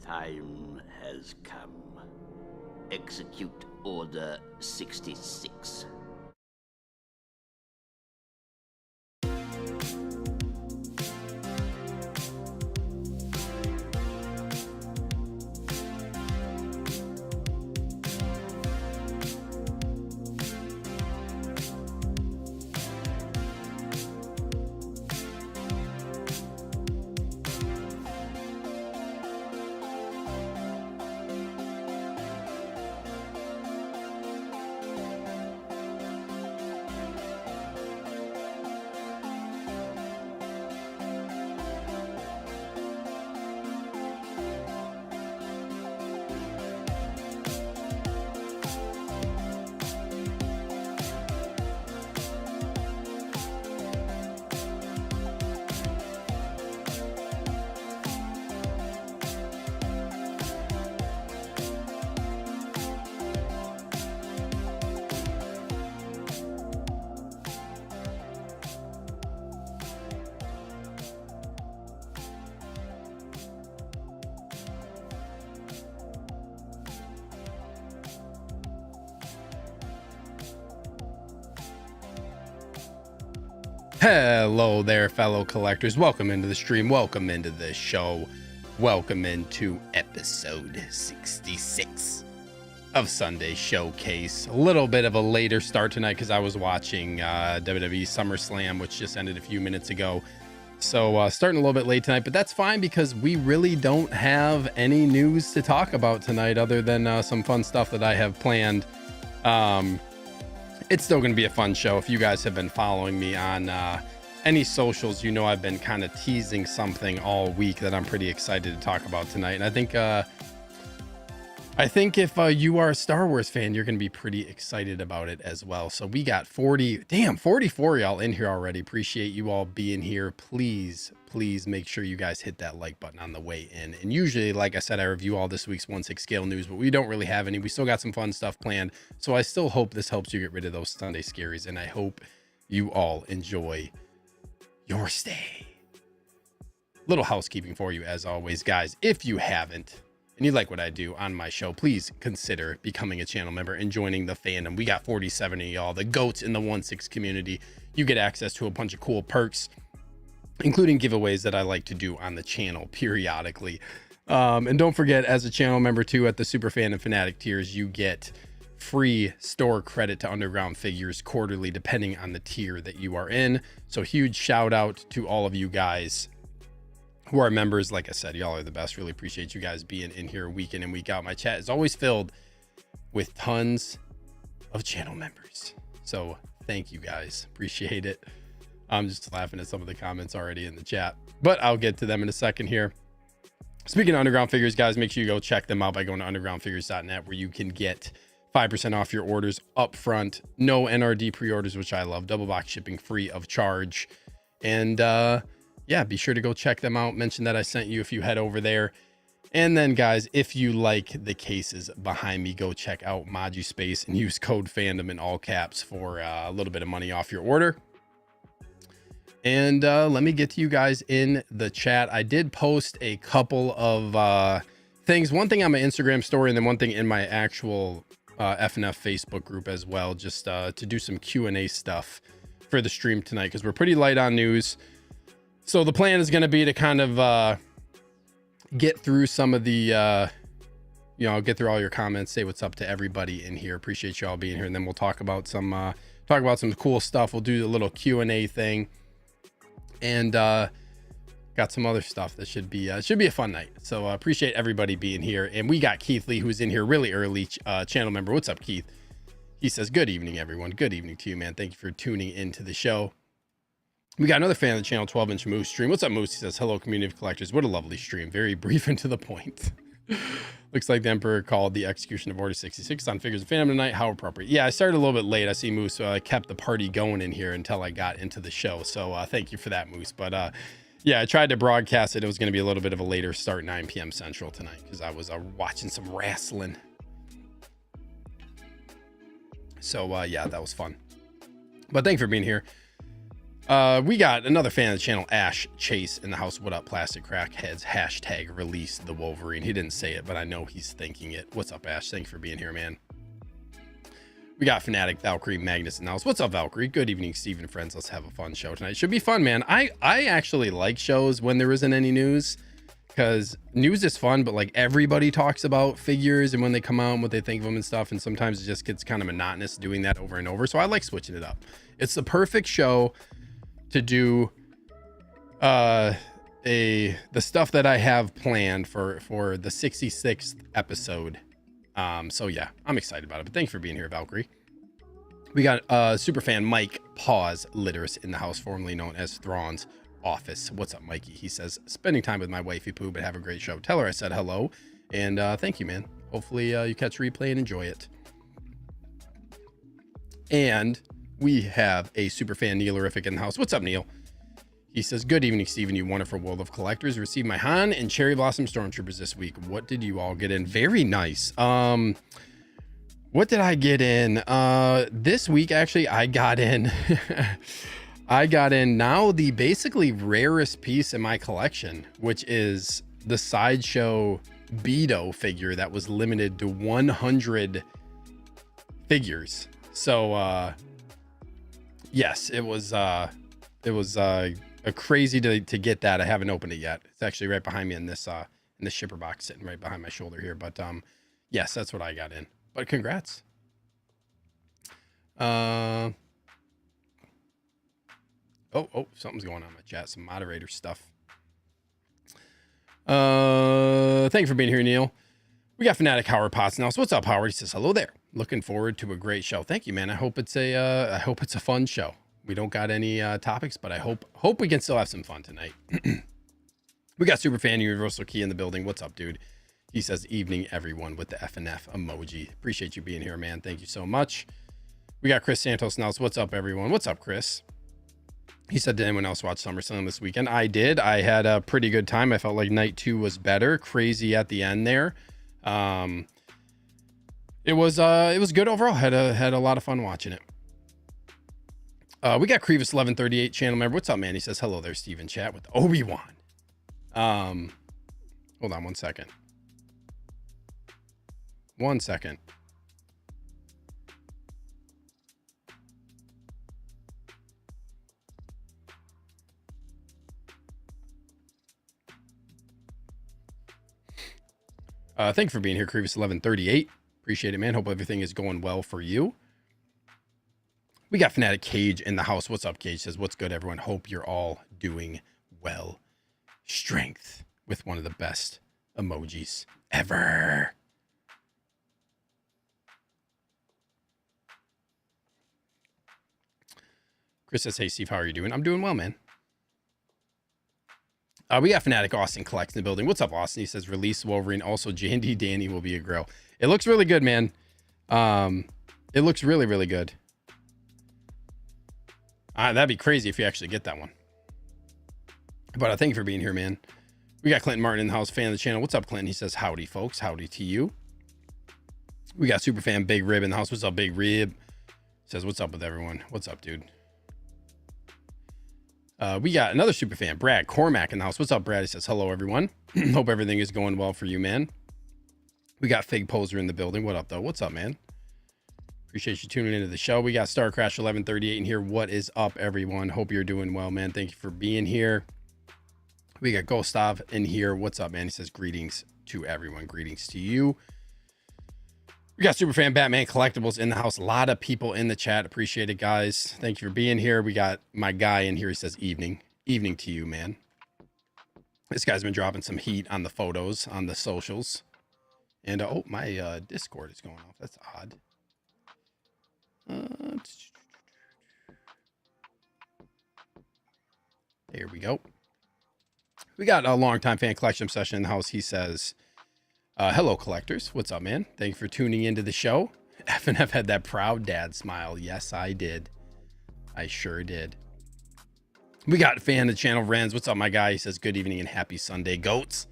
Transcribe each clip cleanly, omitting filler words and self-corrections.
time has come. Execute Order 66. Hello there, fellow collectors. Welcome into the stream. Welcome into the show. Welcome into episode 66 of Sunday Showcase. A little bit of a later start tonight because I was watching WWE SummerSlam, which just ended a few minutes ago. So starting a little bit late tonight, but that's fine because we really don't have any news to talk about tonight other than some fun stuff that I have planned. It's still going to be a fun show. If you guys have been following me on any socials, you know I've been kind of teasing something all week that I'm pretty excited to talk about tonight. And I think if you are a Star Wars fan, you're going to be pretty excited about it as well. So we got 44 y'all in here already. Appreciate you all being here. Please make sure you guys hit that like button on the way in. And usually, like I said, I review all this week's 1/6 scale news, but we don't really have any. We still got some fun stuff planned. So I still hope this helps you get rid of those Sunday scaries. And I hope you all enjoy your stay. Little housekeeping for you as always, guys. If you haven't, and you like what I do on my show, please consider becoming a channel member and joining the fandom. We got 47 of y'all, the goats in the 1/6 community. You get access to a bunch of cool perks, including giveaways that I like to do on the channel periodically. And don't forget, as a channel member too, at the Super Fan and Fanatic tiers, you get free store credit to Underground Figures quarterly, depending on the tier that you are in. So huge shout out to all of you guys who are members. Like I said, y'all are the best. Really appreciate you guys being in here week in and week out. My chat is always filled with tons of channel members. So thank you guys. Appreciate it. I'm just laughing at some of the comments already in the chat, but I'll get to them in a second here. Speaking of Underground Figures, guys, make sure you go check them out by going to undergroundfigures.net, where you can get 5% off your orders up front. No NRD pre-orders, which I love. Double box shipping free of charge. And yeah, be sure to go check them out. Mention that I sent you if you head over there. And then, guys, if you like the cases behind me, go check out MODUSPACE and use code FANDOM in all caps for a little bit of money off your order. And let me get to you guys in the chat. I did post a couple of things. One thing on my Instagram story, and then one thing in my actual FNF Facebook group as well, just to do some Q&A stuff for the stream tonight, because we're pretty light on news. So the plan is going to be to kind of get through some of the, get through all your comments, say what's up to everybody in here. Appreciate you all being here. And then we'll talk about some cool stuff. We'll do a little Q&A thing. And got some other stuff that should be a fun night. So appreciate everybody being here. And we got Keith Lee, who's in here really early, channel member. What's up, Keith? He says, good evening, everyone. Good evening to you, man. Thank you for tuning into the show. We got another fan of the channel, 12-inch Moose stream. What's up, Moose? He says, hello, community of collectors. What a lovely stream. Very brief and to the point. Looks like the Emperor called the execution of Order 66 on Figures of Fandom tonight. How appropriate. Yeah, I started a little bit late. I see, Moose, so I kept the party going in here until I got into the show. So thank you for that, Moose. But yeah, I tried to broadcast it. It was going to be a little bit of a later start, 9 p.m. Central tonight, because I was watching some wrestling. So yeah, that was fun. But thanks for being here. We got another fan of the channel, Ash Chase, in the house. What up, plastic crackheads? Hashtag release the Wolverine. He didn't say it, but I know he's thinking it. What's up, Ash? Thanks for being here, man. We got Fanatic, Valkyrie, Magnus in the house. What's up, Valkyrie? Good evening, Steve and friends. Let's have a fun show tonight. Should be fun, man. I actually like shows when there isn't any news, because news is fun, but like everybody talks about figures and when they come out and what they think of them and stuff, and sometimes it just gets kind of monotonous doing that over and over. So I like switching it up. It's the perfect show to do the stuff that I have planned for the 66th episode. So yeah, I'm excited about it, but thanks for being here, Valkyrie. We got superfan Mike Paws Litterus in the house, formerly known as Thrawn's office. What's up, Mikey? He says, spending time with my wifey Pooh, but have a great show. Tell her I said hello, and thank you, man. Hopefully you catch replay and enjoy it. And we have a superfan Neilerific in the house. What's up, Neil? He says, good evening, Steven, you wonderful world of collectors. Received my Han and Cherry Blossom Stormtroopers this week. What did you all get in? Very nice. What did I get in? This week, actually, I got in I got in now the basically rarest piece in my collection, which is the Sideshow Beto figure that was limited to 100 figures. So yes, it was a crazy to get that. I haven't opened it yet. It's actually right behind me in this shipper box, sitting right behind my shoulder here. But yes, that's what I got in. But congrats. Oh, something's going on in my chat. Some moderator stuff. Thank you for being here, Neil. We got Fanatic Howard Potts now. So what's up, Howard? He says, hello there. Looking forward to a great show. Thank you, man. I hope it's a fun show. We don't got any topics, but I hope we can still have some fun tonight. We got Superfan Universal Key in the building. What's up, dude? He says, evening, everyone, with the FNF emoji. Appreciate you being here, man. Thank you so much. We got Chris Santos now. So what's up, everyone? What's up, Chris? He said, did anyone else watch SummerSlam this weekend? I did. I had a pretty good time. I felt like night 2 was better. Crazy at the end there. It was good overall. Had a lot of fun watching it. We got Crevis 1138 channel member. What's up, man? He says, hello there, Steven chat with Obi-Wan. Hold on one second. One second. Thank you for being here, Crevis 1138. Appreciate it, man. Hope everything is going well for you. We got Fanatic Cage in the house. What's up, Cage? Says, what's good, everyone? Hope you're all doing well. Strength with one of the best emojis ever. Chris says, hey, Steve, how are you doing? I'm doing well, man. We got Fanatic Austin Collects in the building. What's up, Austin? He says, release Wolverine. Also, J&D Danny will be a grow. It looks really good, man. It looks really, really good. That'd be crazy if you actually get that one. But thank you for being here, man. We got Clinton Martin in the house, fan of the channel. What's up, Clinton? He says, howdy, folks. Howdy to you. We got Superfan Big Rib in the house. What's up, Big Rib? Says, what's up with everyone? What's up, dude? We got another superfan, Brad Cormack in the house. What's up, Brad? He says, hello, everyone. Hope everything is going well for you, man. We got Fig Poser in the building. What up, though? What's up, man? Appreciate you tuning into the show. We got Star Crash 1138 in here. What is up, everyone? Hope you're doing well, man. Thank you for being here. We got Gustav in here. What's up, man? He says, greetings to everyone. Greetings to you. We got Superfan Batman Collectibles in the house. A lot of people in the chat. Appreciate it, guys. Thank you for being here. We got my guy in here. He says, evening. Evening to you, man. This guy's been dropping some heat on the photos, on the socials. And, oh, my Discord is going off. That's odd. There we go. We got a longtime fan collection session in the house. He says, hello, collectors. What's up, man? Thank you for tuning into the show. FNF had that proud dad smile. Yes, I did. I sure did. We got fan of the channel, Renz. What's up, my guy? He says, good evening and happy Sunday, goats.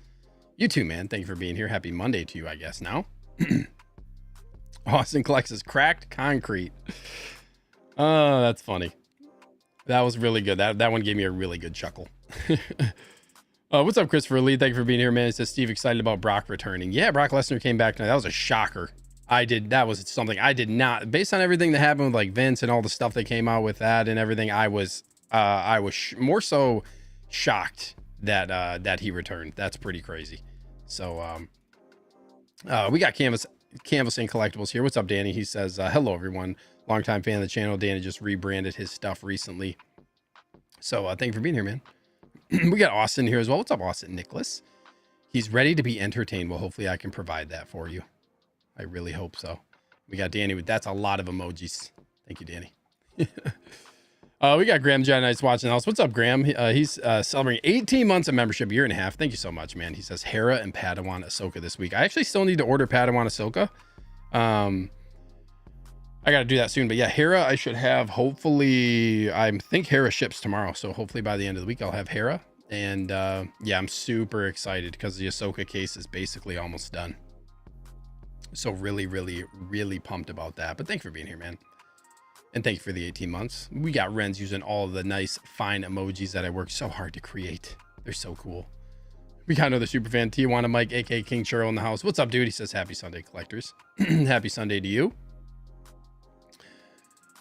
You too, man. Thank you for being here. Happy Monday to you, I guess, now. Austin collects his cracked concrete. Oh, that's funny. That was really good. That one gave me a really good chuckle. What's up, Christopher Lee? Thank you for being here, man. It says Steve excited about Brock returning. Yeah, Brock Lesnar came back tonight. That was a shocker. That was something I did not, based on everything that happened with like Vince and all the stuff that came out with that and everything. I was more so shocked that he returned. That's pretty crazy. So we got Canvas and Collectibles here. What's up, Danny? He says, hello, everyone. Longtime fan of the channel. Danny just rebranded his stuff recently. So thank you for being here, man. We got Austin here as well. What's up, Austin? Nicholas. He's ready to be entertained. Well, hopefully I can provide that for you. I really hope so. We got Danny with, that's a lot of emojis. Thank you, Danny. We got Graham John Nice watching the house. What's up, Graham? He's celebrating 18 months of membership, year and a half. Thank you so much, man. He says Hera and Padawan Ahsoka this week. I actually still need to order Padawan Ahsoka. I got to do that soon, but yeah, Hera, I should have, hopefully, I think Hera ships tomorrow. So hopefully by the end of the week, I'll have Hera. And yeah, I'm super excited because the Ahsoka case is basically almost done. So really, really, really pumped about that. But thank you for being here, man. And thank you for the 18 months. We got Renz using all of the nice, fine emojis that I worked so hard to create. They're so cool. We got another super fan, Tijuana Mike, aka King Churro, in the house. What's up, dude? He says, happy Sunday, collectors. Happy Sunday to you.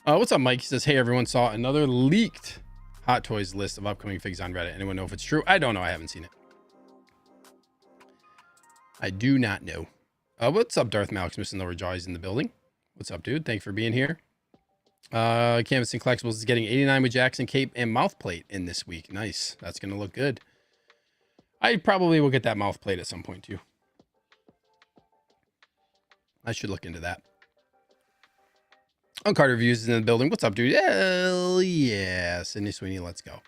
What's up, Mike? He says, hey, everyone, saw another leaked Hot Toys list of upcoming figs on Reddit. Anyone know if it's true? I don't know. I haven't seen it. I do not know. What's up, Darth Malix, missing lower jaw? He's in the building. What's up, dude? Thanks for being here. Canvas and Collectibles is getting 89 with Jackson cape and mouth plate in this week. Nice. That's going to look good. I probably will get that mouth plate at some point, too. I should look into that. Carter Reviews is in the building. What's up, dude? Hell yeah. Sydney Sweeney, let's go.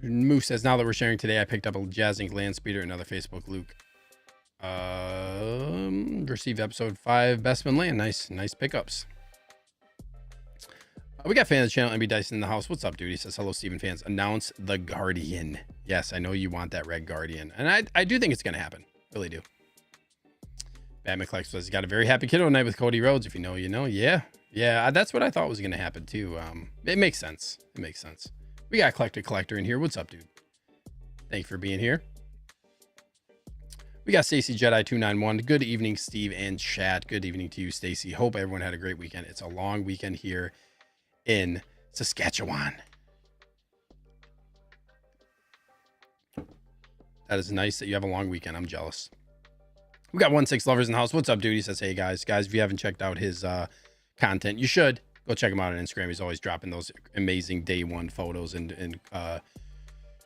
Moose says, now that we're sharing today, I picked up a Jazz Ink Land Speeder, another Facebook Luke. Received episode 5, Bestman Land. Nice pickups. We got fan of the channel, MB Dyson, in the house. What's up, dude? He says, hello, Steven fans. Announce the Guardian. Yes, I know you want that red Guardian. And I do think it's going to happen. Really do. Batman Collects says, got a very happy kiddo night with Cody Rhodes. If you know, you know. Yeah. That's what I thought was going to happen, too. It makes sense. We got Collector in here. What's up, dude? Thank you for being here. We got Stacy Jedi 291. Good evening, Steve and chat. Good evening to you, Stacy. Hope everyone had a great weekend. It's a long weekend here in Saskatchewan. That is nice that you have a long weekend. I'm jealous. We got 16 Lovers in the house. What's up, dude? He says, hey, guys, if you haven't checked out his content, you should go check him out on Instagram. He's always dropping those amazing day one photos and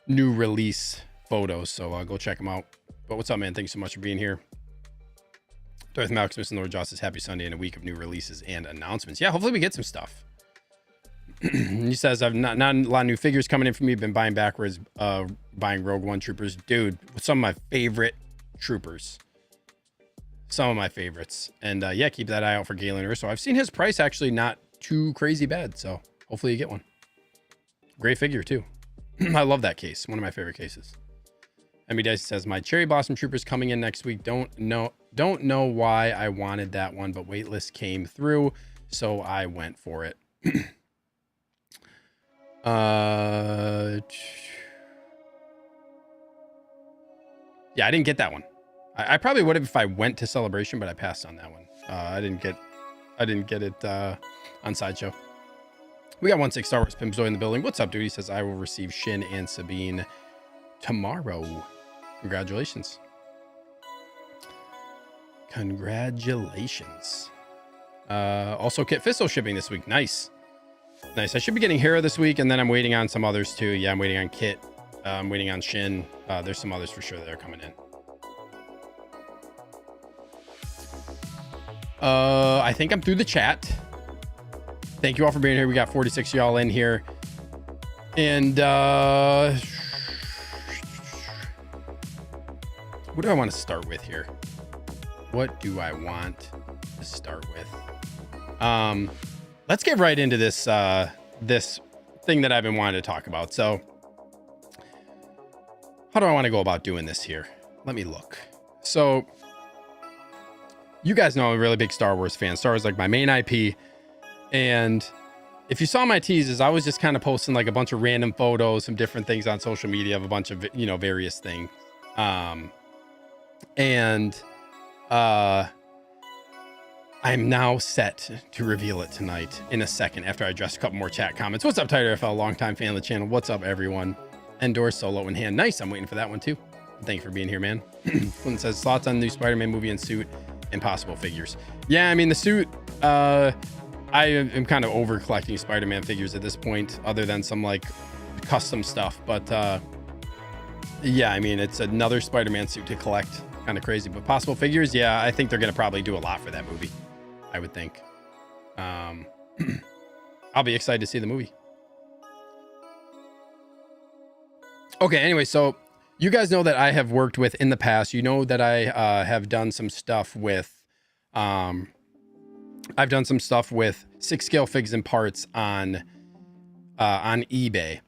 new release photos. So go check him out. But what's up, man? Thanks so much for being here. Darth Malix, Mr. Lord Joss, happy Sunday and a week of new releases and announcements. Yeah, hopefully we get some stuff. He says, I've not a lot of new figures coming in for me. Been buying backwards, buying Rogue One troopers. Dude, some of my favorite troopers. Some of my favorites. And yeah, keep that eye out for Galen Urso. I've seen his price actually not too crazy bad. So hopefully you get one. Great figure too. I love that case. One of my favorite cases. Emmy Dice says, my Cherry Blossom Troopers coming in next week. Don't know why I wanted that one, but waitlist came through, so I went for it. Yeah, I didn't get that one. I probably would have if I went to Celebration, but I passed on that one. I didn't get it on Sideshow. We got 16 Star Wars Pimzoy in the building. What's up, dude? He says, I will receive Shin and Sabine tomorrow. Congratulations. Also, Kit Fisto shipping this week. Nice. I should be getting Hera this week, and then I'm waiting on some others too. Yeah, I'm waiting on Kit. I'm waiting on Shin. There's some others for sure that are coming in. I think I'm through the chat. Thank you all for being here. We got 46 y'all in here. And what do I want to start with here? What do I want to start with? Let's get right into this this thing that I've been wanting to talk about. So how do I want to go about doing this here? Let me look. So you guys know I'm a really big Star Wars fan. Star Wars is like my main IP. And if you saw my teases, I was just kind of posting like a bunch of random photos, some different things on social media of a bunch of, you know, various things. I'm now set to reveal it tonight in a second after I address a couple more chat comments. What's up, Tighter FL, longtime fan of the channel? What's up, everyone? Endor solo in hand. Nice. I'm waiting for that one too. Thank you for being here, man. Clinton says thoughts on the new Spider-Man movie and suit and possible figures. Yeah, I mean, the suit, I am kind of over collecting Spider-Man figures at this point, other than some like custom stuff. But yeah, I mean, it's another Spider-Man suit to collect. Kind of crazy, but possible figures. Yeah, I think they're going to probably do a lot for that movie. I would think. I'll be excited to see the movie. Okay, anyway, so you guys know that I have worked with in the past. You know that I have done some stuff with I've done some stuff with 6-scale figs and parts on eBay.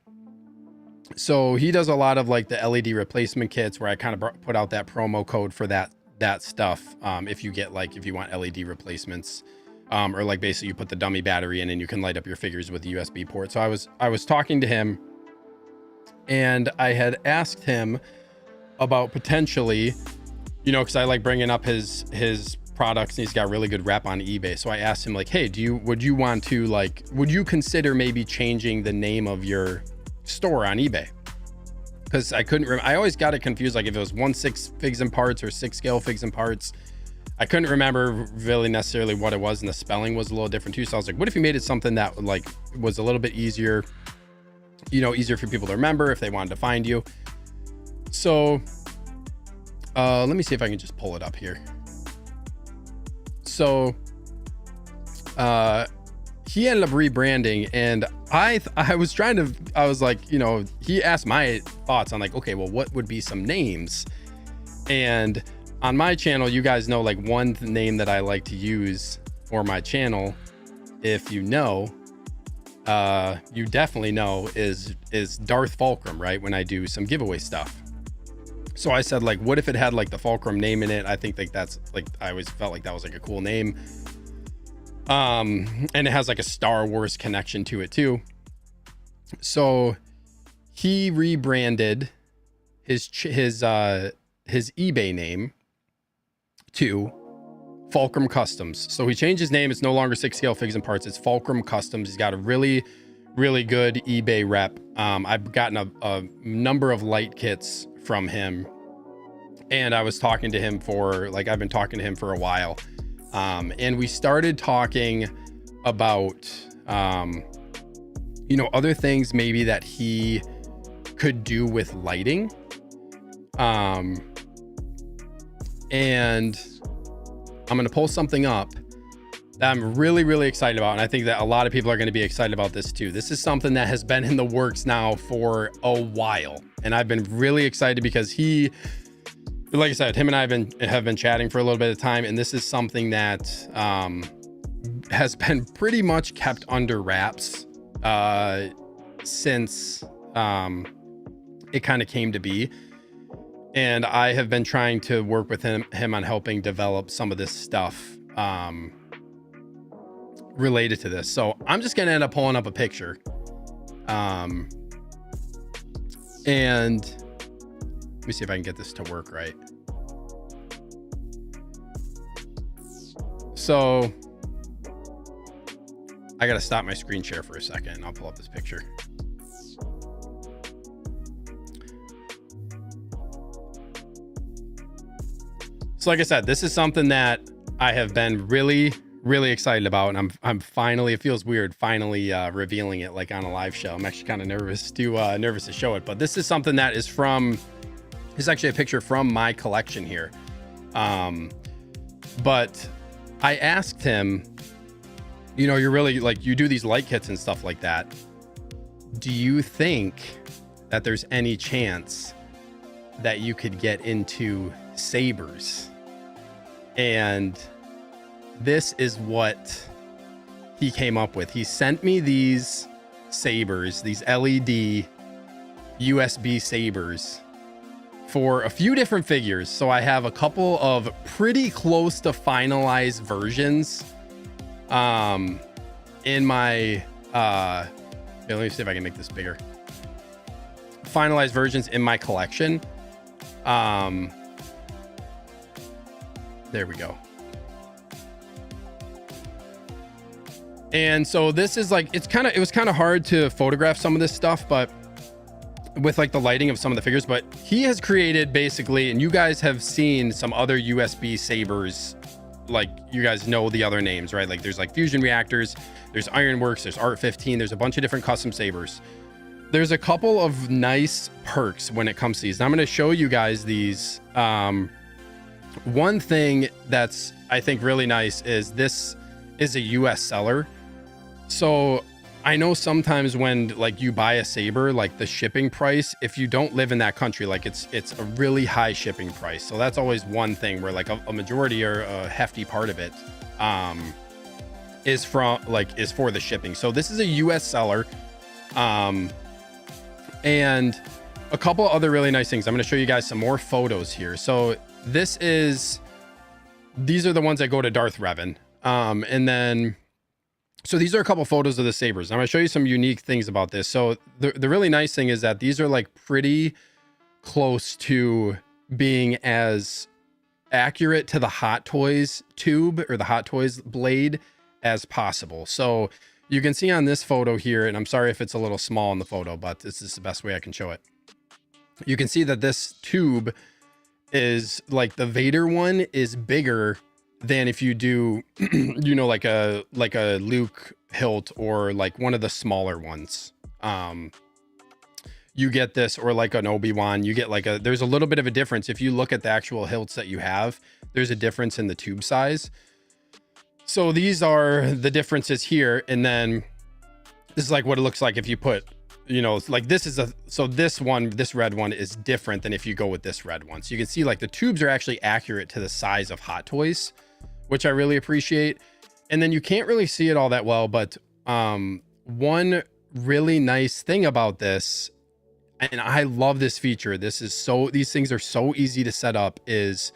So he does a lot of like the LED replacement kits where I kind of put out that promo code for that stuff. If you get like, if you want LED replacements, or like basically you put the dummy battery in and you can light up your figures with the USB port. So I was talking to him and I had asked him about potentially, you know, cause I like bringing up his products and he's got really good rep on eBay. So I asked him like, hey, would you want to like, would you consider maybe changing the name of your store on eBay? Because I couldn't I always got it confused, like if it was 1/6 figs and parts or 6-scale figs and parts. I couldn't remember really necessarily what it was, and the spelling was a little different too. So I was like, what if you made it something that like was a little bit easier, you know, easier for people to remember if they wanted to find you. So let me see if I can just pull it up here. So he ended up rebranding, and I was like, you know, he asked my thoughts on like, okay, well, what would be some names? And on my channel, you guys know like one name that I like to use for my channel, if you know, you definitely know, is Darth Fulcrum, right? When I do some giveaway stuff. So I said like, what if it had like the Fulcrum name in it? I think like that's like, I always felt like that was like a cool name. And it has like a Star Wars connection to it too. So he rebranded his eBay name to Fulcrum Customs. So he changed his name. It's no longer 6-scale figs and parts. It's Fulcrum Customs. He's got a really, really good eBay rep. I've gotten a number of light kits from him, and I was talking to him for like, I've been talking to him for a while. And we started talking about, you know, other things maybe that he could do with lighting. And I'm going to pull something up that I'm really, really excited about. And I think that a lot of people are going to be excited about this too. This is something that has been in the works now for a while. And I've been really excited because like I said, him and I have been chatting for a little bit of time, and this is something that has been pretty much kept under wraps since it kind of came to be. And I have been trying to work with him on helping develop some of this stuff related to this. So I'm just gonna end up pulling up a picture, and let me see if I can get this to work right. So I got to stop my screen share for a second and I'll pull up this picture. So like I said, this is something that I have been really, really excited about. And I'm finally, it feels weird, finally revealing it like on a live show. I'm actually kind of nervous to show it, but this is something that is it's actually a picture from my collection here. But I asked him, you know, you're really like, you do these light kits and stuff like that. Do you think that there's any chance that you could get into sabers? And this is what he came up with. He sent me these sabers, these LED USB sabers for a few different figures. So I have a couple of pretty close to finalized versions in my here, let me see if I can make this bigger. Finalized versions in my collection. There we go. And so this is like, it was kind of hard to photograph some of this stuff, but with like the lighting of some of the figures, but he has created basically, and you guys have seen some other USB sabers, like you guys know the other names, right? Like there's like fusion reactors, there's Ironworks, there's Art 15, there's a bunch of different custom sabers. There's a couple of nice perks when it comes to these. And I'm going to show you guys these. One thing that's, I think, really nice is this is a US seller. So I know sometimes when like you buy a saber, like the shipping price, if you don't live in that country, like it's a really high shipping price. So that's always one thing where like a majority or a hefty part of it is for the shipping. So this is a US seller. And a couple other really nice things. I'm going to show you guys some more photos here. So these are the ones that go to Darth Revan. And then, so these are a couple photos of the sabers. I'm going to show you some unique things about this. So the really nice thing is that these are like pretty close to being as accurate to the Hot Toys tube or the Hot Toys blade as possible. So you can see on this photo here, and I'm sorry if it's a little small in the photo, but this is the best way I can show it. You can see that this tube is like the Vader one is bigger than if you do, you know, like a Luke hilt or like one of the smaller ones. You get this, or like an Obi-Wan, you get like there's a little bit of a difference. If you look at the actual hilts that you have, there's a difference in the tube size. So these are the differences here. And then this is like what it looks like if you put, you know, like this red one is different than if you go with this red one. So you can see like the tubes are actually accurate to the size of Hot Toys, which I really appreciate. And then you can't really see it all that well, but one really nice thing about this, and I love this feature, these things are so easy to set up, is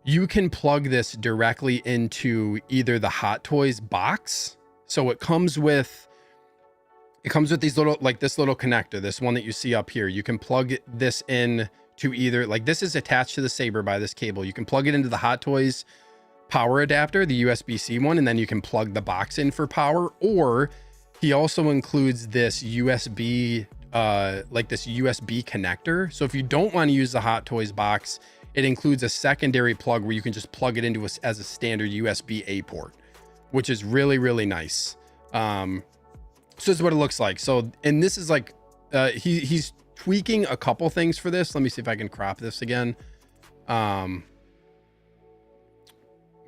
you can plug this directly into either the Hot Toys box. So it comes with these little, like this little connector, this one that you see up here. You can plug this in to either, like this is attached to the saber by this cable. You can plug it into the Hot Toys power adapter, the USB-C one, and then you can plug the box in for power. Or he also includes this USB, like this USB connector. So if you don't want to use the Hot Toys box, it includes a secondary plug where you can just plug it into as a standard USB-A port, which is really, really nice. So this is what it looks like. So, and this is like, he's tweaking a couple things for this. Let me see if I can crop this again. Let me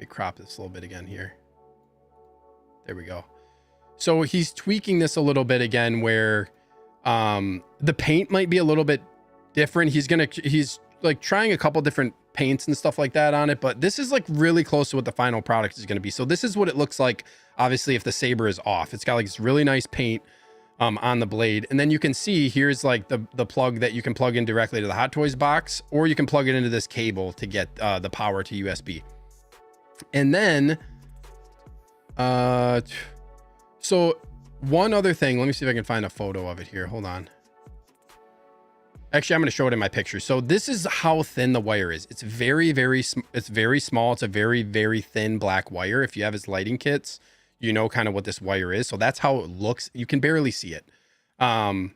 crop this a little bit again here. There we go. So he's tweaking this a little bit again, where the paint might be a little bit different. He's like trying a couple different paints and stuff like that on it, but this is like really close to what the final product is going to be. So this is what it looks like, obviously, if the saber is off. It's got like this really nice paint on the blade. And then you can see here's like the plug that you can plug in directly to the Hot Toys box, or you can plug it into this cable to get the power to USB. And then, so one other thing, let me see if I can find a photo of it here. Hold on. Actually, I'm going to show it in my picture. So this is how thin the wire is. It's very, very small. It's a very, very thin black wire. If you have his lighting kits, you know kind of what this wire is. So that's how it looks. You can barely see it. And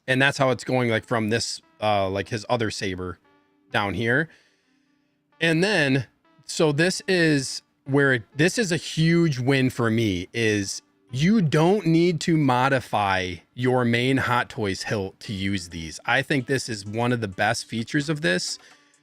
that's how it's going, like from this, like his other saber down here. And then, so this is where this is a huge win for me, is you don't need to modify your main Hot Toys hilt to use these. I think this is one of the best features of this.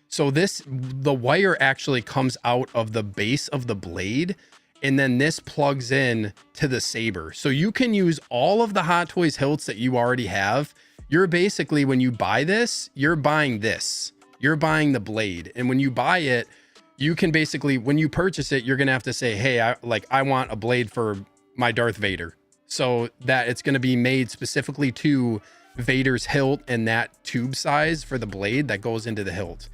So the wire actually comes out of the base of the blade, and then this plugs in to the saber. So you can use all of the Hot Toys hilts that you already have. You're basically, when you buy this, you're buying this. You're buying the blade. And when you buy it, you can basically, when you purchase it, you're going to have to say, hey, I want a blade for my Darth Vader, so that it's going to be made specifically to Vader's hilt and that tube size for the blade that goes into the hilt.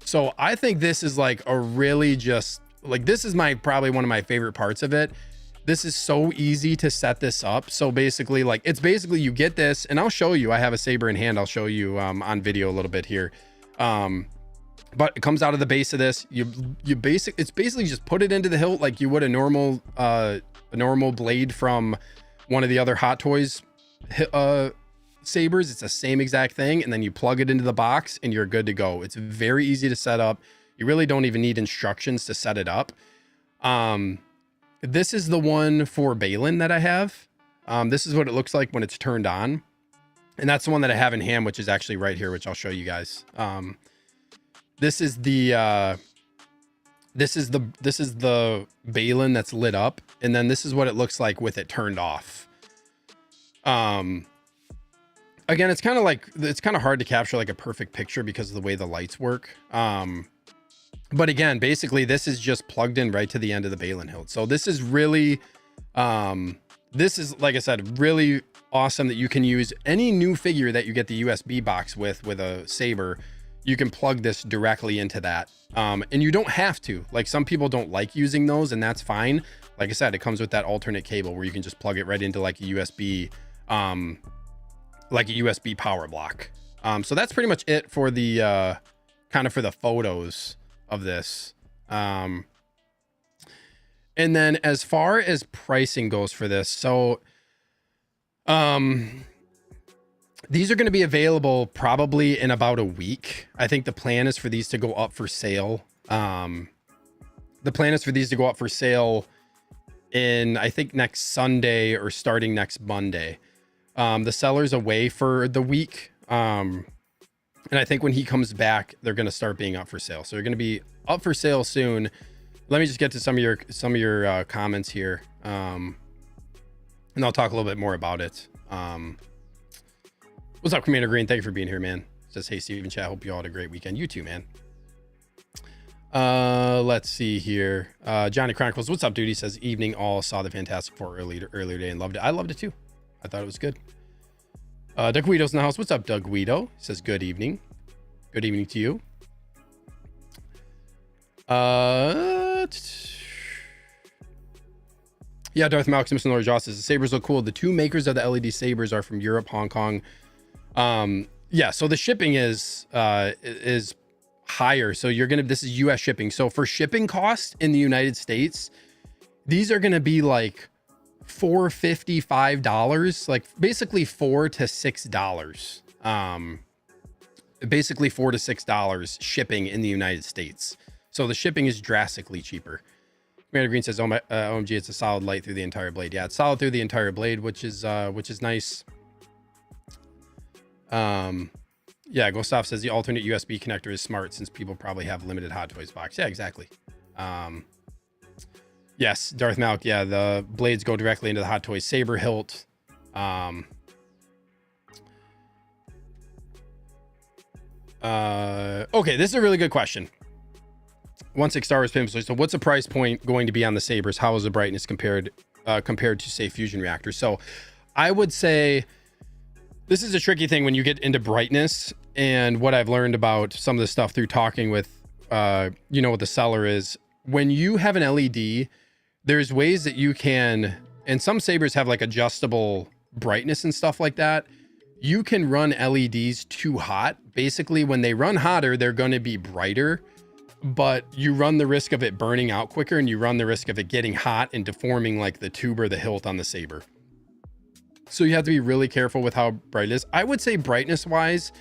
So I think this is like a really just like, this is probably one of my favorite parts of it. This is so easy to set this up. So basically, like, it's basically you get this, and I'll show you. I have a saber in hand. I'll show you on video a little bit here. But it comes out of the base of this. It's basically just put it into the hilt like you would a normal blade from one of the other Hot Toys sabers. It's the same exact thing, and then you plug it into the box, and you're good to go. It's very easy to set up. You really don't even need instructions to set it up. This is the one for Balin that I have. This is what it looks like when it's turned on. And that's the one that I have in hand, which is actually right here, which I'll show you guys. This is the Balin that's lit up. And then this is what it looks like with it turned off. Again, it's kind of hard to capture like a perfect picture because of the way the lights work. But again, basically this is just plugged in right to the end of the Balin hilt. So this is really, this is, like I said, really awesome that you can use any new figure that you get the USB box with a saber. You can plug this directly into that. And you don't have to, like, some people don't like using those, and that's fine. Like I said, it comes with that alternate cable where you can just plug it right into like a USB power block. So that's pretty much it for the, kind of for the photos of this. And then as far as pricing goes for this, so these are going to be available probably in about a week. I think the plan is for these to go up for sale. The plan is for these to go up for sale in, I think, next Sunday or starting next Monday. The seller's away for the week. And I think when he comes back, they're going to start being up for sale. So they're going to be up for sale soon. Let me just get to some of your comments here. And I'll talk a little bit more about it. What's up, Commander Green? Thank you for being here, man. Says, hey, Steven Chat. Hope you all had a great weekend. You too, man. Let's see here. Johnny Chronicles. What's up, dude? He says, evening all. Saw the Fantastic Four earlier today and loved it. I loved it too. I thought it was good. Doug Guido's in the house. What's up, Doug Guido? He says, good evening. Good evening to you. Yeah, Darth Malcolm, Mr. Lord Joss says, the sabers look cool. The two makers of the LED sabers are from Europe, Hong Kong. Yeah, so the shipping is higher. So this is US shipping. So for shipping costs in the United States, these are going to be like $4.50, $5, like basically $4 to $6. Basically $4 to $6 shipping in the United States. So the shipping is drastically cheaper. Commander Green says, OMG, it's a solid light through the entire blade. Yeah, it's solid through the entire blade, which is nice. Yeah, Gustav says the alternate USB connector is smart since people probably have limited Hot Toys box. Yeah, exactly. Yes, Darth Malk. Yeah, the blades go directly into the Hot Toys saber hilt. Okay, this is a really good question. 16 Star Wars Pimp. So what's the price point going to be on the sabers? How is the brightness compared to, say, fusion reactors? So I would say this is a tricky thing when you get into brightness, and what I've learned about some of the stuff through talking with, what the seller is. When you have an LED, there's ways that you can, and some sabers have like adjustable brightness and stuff like that. You can run LEDs too hot. Basically, when they run hotter, they're going to be brighter, but you run the risk of it burning out quicker, and you run the risk of it getting hot and deforming like the tube or the hilt on the saber. So you have to be really careful with how bright it is. I would say brightness wise,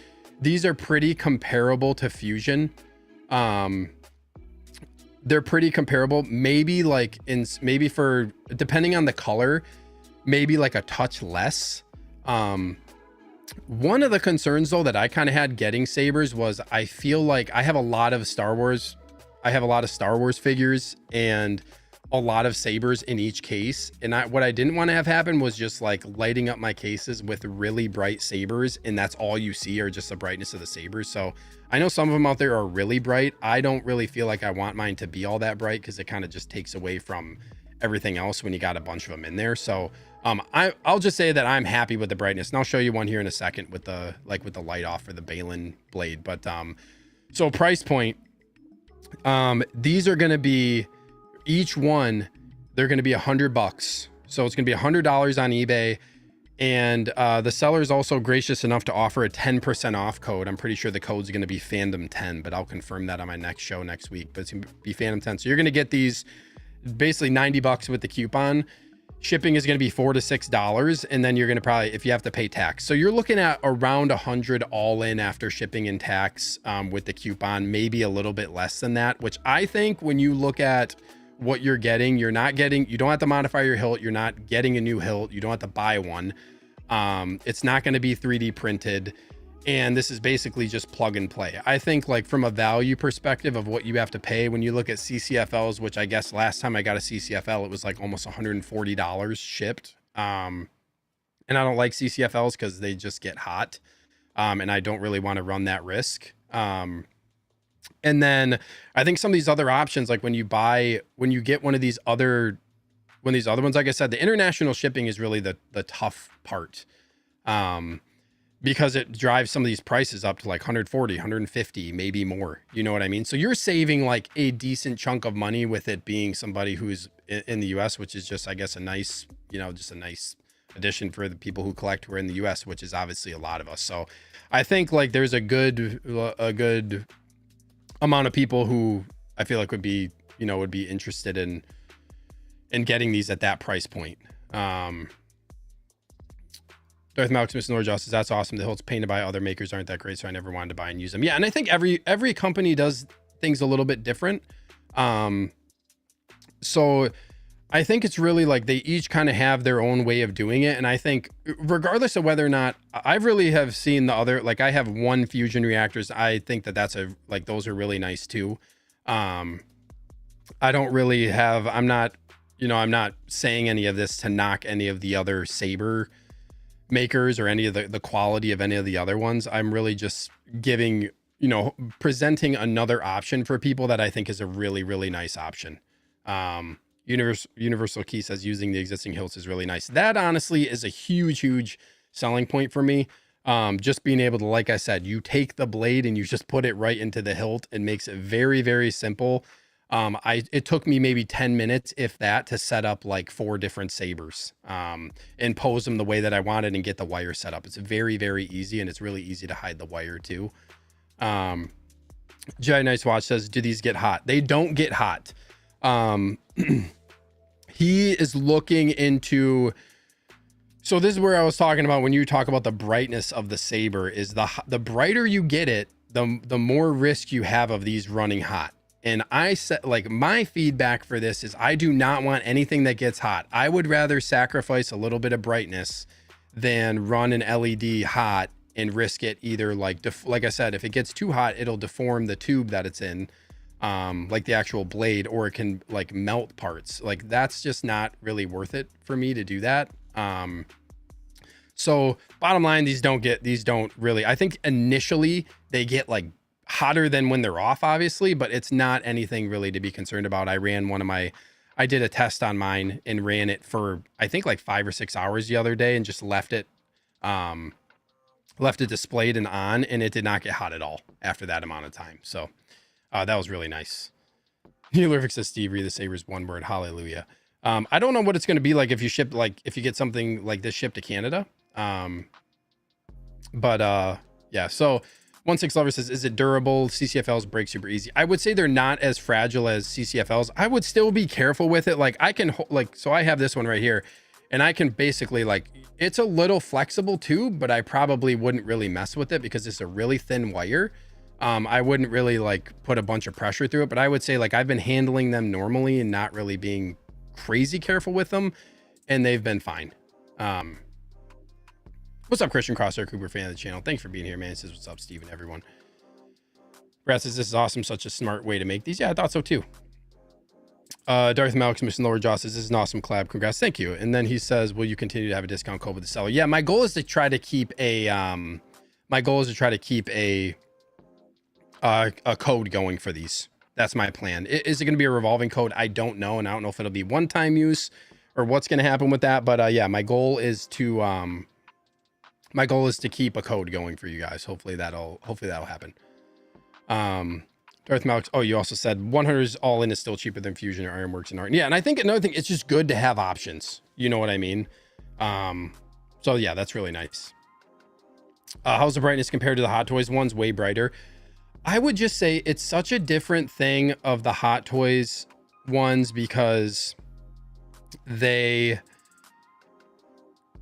these are pretty comparable to fusion. They're pretty comparable. Maybe for, depending on the color, maybe like a touch less. One of the concerns though that I kind of had getting sabers was I feel like I have a lot of Star Wars figures and a lot of sabers in each case. And what I didn't want to have happen was just like lighting up my cases with really bright sabers, and that's all you see are just the brightness of the sabers. So I know some of them out there are really bright. I don't really feel like I want mine to be all that bright because it kind of just takes away from everything else when you got a bunch of them in there. So I'll just say that I'm happy with the brightness, and I'll show you one here in a second with the light off for the Balin blade. But so price point, these are going to be, each one, they're going to be $100. So it's going to be $100 on eBay. And the seller is also gracious enough to offer a 10% off code. I'm pretty sure the code's going to be Fandom 10, but I'll confirm that on my next show next week. But it's going to be Fandom 10. So you're going to get these basically $90 with the coupon. Shipping is going to be $4 to $6, and then you're going to probably, if you have to pay tax. So you're looking at around 100 all in after shipping and tax with the coupon, maybe a little bit less than that, which I think when you look at what you're getting, you don't have to modify your hilt. You're not getting a new hilt. You don't have to buy one. It's not going to be 3D printed. And this is basically just plug and play. I think like from a value perspective of what you have to pay when you look at CCFLs, which I guess last time I got a CCFL, it was like almost $140 shipped. And I don't like CCFLs because they just get hot. And I don't really want to run that risk. And then I think some of these other options, like when you get one of these other ones, like I said, the international shipping is really the tough part. Because it drives some of these prices up to like 140, 150, maybe more. You know what I mean? So you're saving like a decent chunk of money with it being somebody who's in the US, which is just, I guess, a nice addition for the people who collect who are in the US, which is obviously a lot of us. So I think like there's a good amount of people who I feel like would be interested in getting these at that price point. Darth Maximus and Lord Justice, that's awesome. The hilts painted by other makers aren't that great, so I never wanted to buy and use them. Yeah, and I think every company does things a little bit different. So I think it's really like they each kind of have their own way of doing it. And I think regardless of whether or not I really have seen the other, like I have one fusion reactors. I think those are really nice too. I don't really have, I'm not saying any of this to knock any of the other saber makers or any of the quality of any of the other ones. I'm really just giving, presenting another option for people that I think is a really, really nice option. Universal Key says using the existing hilts is really nice. That honestly is a huge selling point for me. Just being able to, like I said, you take the blade and you just put it right into the hilt. It makes it very, very simple. It took me maybe 10 minutes, if that, to set up like 4 different sabers, and pose them the way that I wanted and get the wire set up. It's very, very easy, and it's really easy to hide the wire too. Jedi Nice Watch says, do these get hot? They don't get hot. He is looking into, so this is where I was talking about when you talk about the brightness of the saber is the brighter you get it, the more risk you have of these running hot. And I said, like, my feedback for this is I do not want anything that gets hot. I would rather sacrifice a little bit of brightness than run an LED hot and risk it either like I said, if it gets too hot, it'll deform the tube that it's in, like the actual blade, or it can like melt parts. Like that's just not really worth it for me to do that. So bottom line, these don't really, I think initially they get like hotter than when they're off, obviously, but it's not anything really to be concerned about. I did a test on mine and ran it for, I think like 5 or 6 hours the other day and just left it displayed and on, and it did not get hot at all after that amount of time. So that was really nice. Neilurvic says, Steve, read the sabers one word, hallelujah. I don't know what it's going to be like if you get something like this shipped to Canada. Yeah, so 16 Lover says, is it durable? CCFLs break super easy. I would say they're not as fragile as CCFLs. I would still be careful with it. Like I can so I have this one right here, and I can basically it's a little flexible too, but I probably wouldn't really mess with it because it's a really thin wire. I wouldn't really put a bunch of pressure through it, but I would say I've been handling them normally and not really being crazy careful with them, and they've been fine. What's up, Christian Crosshair Cooper, fan of the channel? Thanks for being here, man. It says, what's up, Steven, everyone. Brad says, this is awesome. Such a smart way to make these. Yeah, I thought so too. Darth Maximus and Lower Jaw says, this is an awesome collab. Congrats. Thank you. And then he says, will you continue to have a discount code with the seller? Yeah, my goal is to try to keep a, a code going for these. That's my plan. Is it going to be a revolving code? I don't know. And I don't know if it'll be one-time use or what's going to happen with that. But yeah, my goal is to keep a code going for you guys. Hopefully that'll happen. Darth Malix. Oh, you also said 100's all in is still cheaper than Fusion or Ironworks and Art. Yeah, and I think another thing, it's just good to have options. You know what I mean? So yeah, that's really nice. How's the brightness compared to the Hot Toys ones? Way brighter. I would just say it's such a different thing of the Hot Toys ones because they're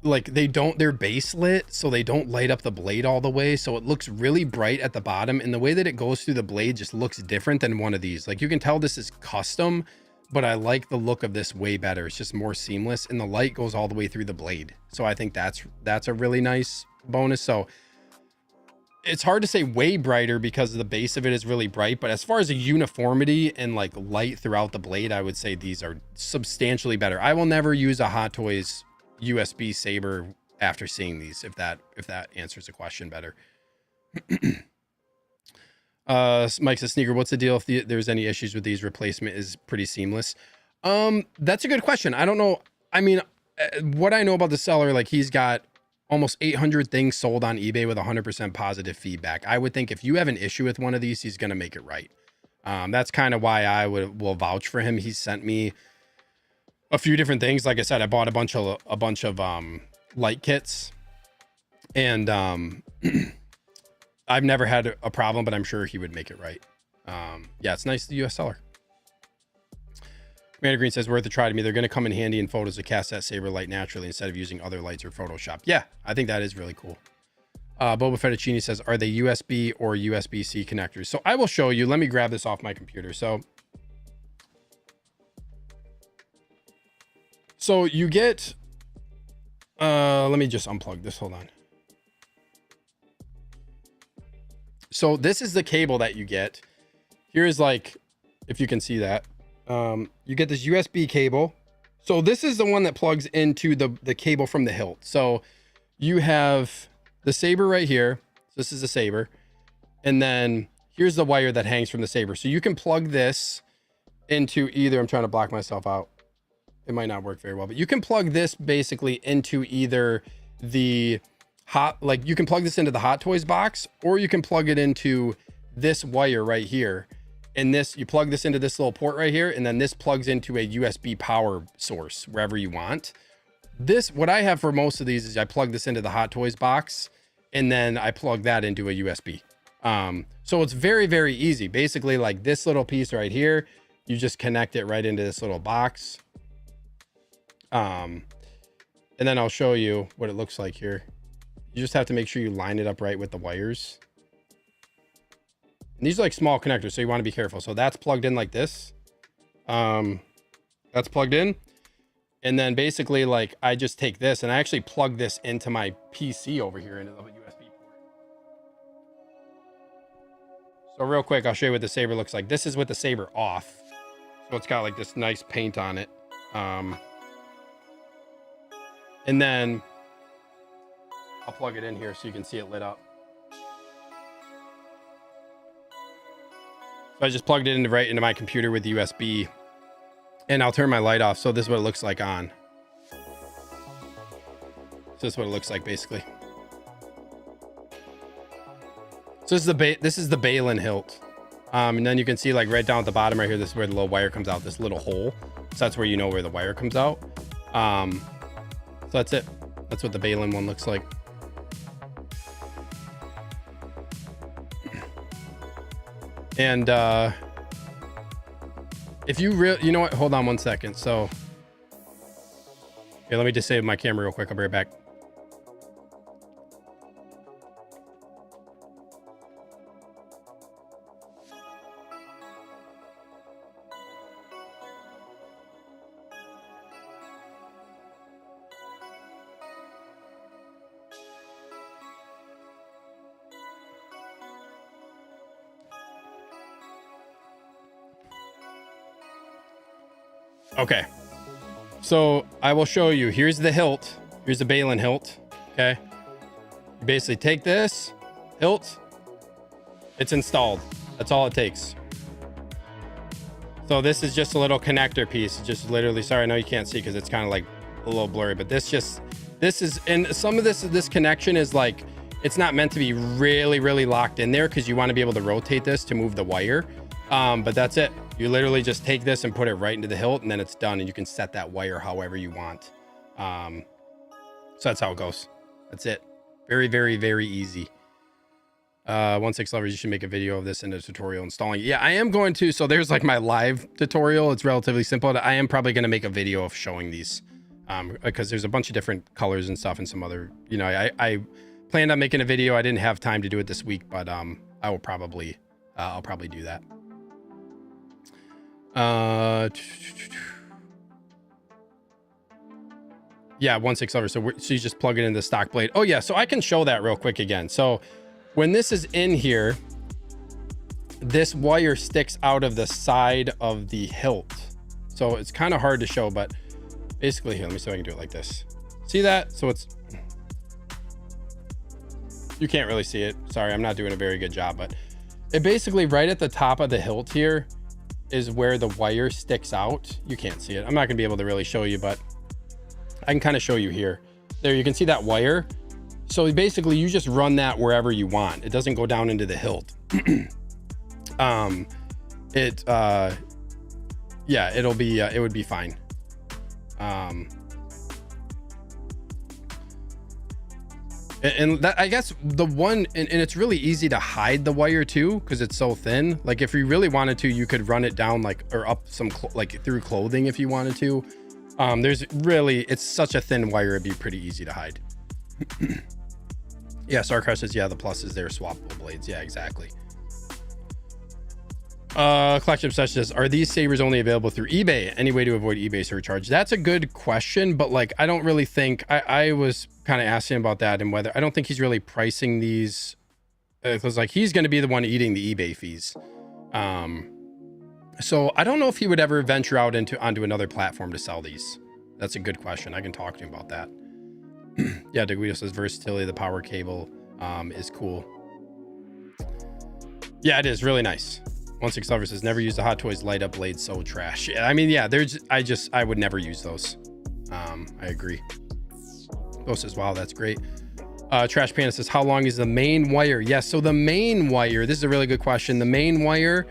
base lit, so they don't light up the blade all the way, so it looks really bright at the bottom, and the way that it goes through the blade just looks different than one of these. Like, you can tell this is custom, but I like the look of this way better. It's just more seamless, and the light goes all the way through the blade, so I think that's a really nice bonus. So it's hard to say way brighter because the base of it is really bright, but as far as a uniformity and like light throughout the blade, I would say these are substantially better. I will never use a Hot Toys USB saber after seeing these, if that answers the question better. Mike says, Sneaker, what's the deal if there's any issues with these? Replacement is pretty seamless. That's a good question. I don't know. I mean, what I know about the seller, like, he's got almost 800 things sold on eBay with 100% positive feedback. I would think if you have an issue with one of these, he's going to make it right. That's kind of why I will vouch for him. He's sent me a few different things. Like I said, I bought a bunch of light kits, and I've never had a problem, but I'm sure he would make it right. Yeah, it's nice, the US seller. Commander Green says, worth a try to me. They're going to come in handy in photos to cast that saber light naturally instead of using other lights or Photoshop. Yeah, I think that is really cool. Boba Fettuccine says, are they USB or USB-C connectors? So I will show you. Let me grab this off my computer. So you get, let me just unplug this. Hold on. So this is the cable that you get. Here's, like, if you can see that, you get this USB cable. So this is the one that plugs into the cable from the hilt. So you have the saber right here. This is the saber. And then here's the wire that hangs from the saber. So you can plug this into either, I'm trying to block myself out. It might not work very well, but you can plug this basically into either the you can plug this into the Hot Toys box, or you can plug it into this wire right here. And this, you plug this into this little port right here, and then this plugs into a USB power source wherever you want. What I have for most of these is I plug this into the Hot Toys box, and then I plug that into a USB. So it's very, very easy. Basically, like this little piece right here, you just connect it right into this little box. And then I'll show you what it looks like here. You just have to make sure you line it up right with the wires. And these are like small connectors, so you want to be careful. So that's plugged in like this. That's plugged in. And then basically, like, I just take this and I actually plug this into my PC over here into the USB port. So real quick, I'll show you what the saber looks like. This is with the saber off. So it's got like this nice paint on it. And then I'll plug it in here so you can see it lit up. So I just plugged it right into my computer with the USB, and I'll turn my light off. So this is what it looks like on. So this is what it looks like basically. So this is the Balin hilt. And then you can see, like, right down at the bottom right here, this is where the little wire comes out, this little hole. So that's where you know where the wire comes out. So that's it. That's what the Balin one looks like. And if you you know what, hold on one second. So okay, let me just save my camera real quick. I'll be right back. Okay, so I will show you. Here's the hilt. Here's the Balin hilt. Okay, you basically take this hilt. It's installed. That's all it takes. So this is just a little connector piece. Just literally, sorry, I know you can't see because it's kind of like a little blurry, but this is, and some of this connection is like, it's not meant to be really locked in there because you want to be able to rotate this to move the wire. But that's it. You literally just take this and put it right into the hilt, and then it's done, and you can set that wire however you want. So that's how it goes. That's it. Very easy. 1/6 levers, you should make a video of this in a tutorial installing it. Yeah, I am going to. So there's like my live tutorial. It's relatively simple. I am probably going to make a video of showing these because there's a bunch of different colors and stuff and some other, you know, I planned on making a video. I didn't have time to do it this week, but I will probably I'll probably do that. Yeah, 1/6 lever. So you just plug it in the stock blade. Oh yeah, so I can show that real quick again. So when this is in here, this wire sticks out of the side of the hilt. So it's kind of hard to show, but basically here, let me see if I can do it like this. See that? So it's, you can't really see it. Sorry, I'm not doing a very good job, but it basically right at the top of the hilt here is where the wire sticks out. You can't see it. I'm not gonna be able to really show you, but I can kind of show you here. There, you can see that wire. So basically you just run that wherever you want. It doesn't go down into the hilt. Yeah, it'll be, it would be fine. And that, I guess the one, and it's really easy to hide the wire too, because it's so thin. Like if you really wanted to, you could run it down like, or up some, like through clothing if you wanted to. There's really, it's such a thin wire, it'd be pretty easy to hide. Yeah, Starcraft says, yeah, the plus is there, swappable blades. Yeah, exactly. Collection Obsession says, are these sabers only available through eBay? Any way to avoid eBay surcharge? That's a good question, but like, I don't really think, I was kind of asking about that and whether, I don't think he's really pricing these, because like he's going to be the one eating the eBay fees. So I don't know if he would ever venture out onto another platform to sell these. That's a good question. I can talk to him about that. Yeah, DeGuido says versatility of the power cable is cool. Yeah, it is really nice. 1/6 lover says never use the Hot Toys light up blade, so trash. I mean, yeah, I would never use those. I agree. Oh, says wow, that's great. Trash Panda says how long is the main wire? Yes, so the main wire, this is a really good question. The main wire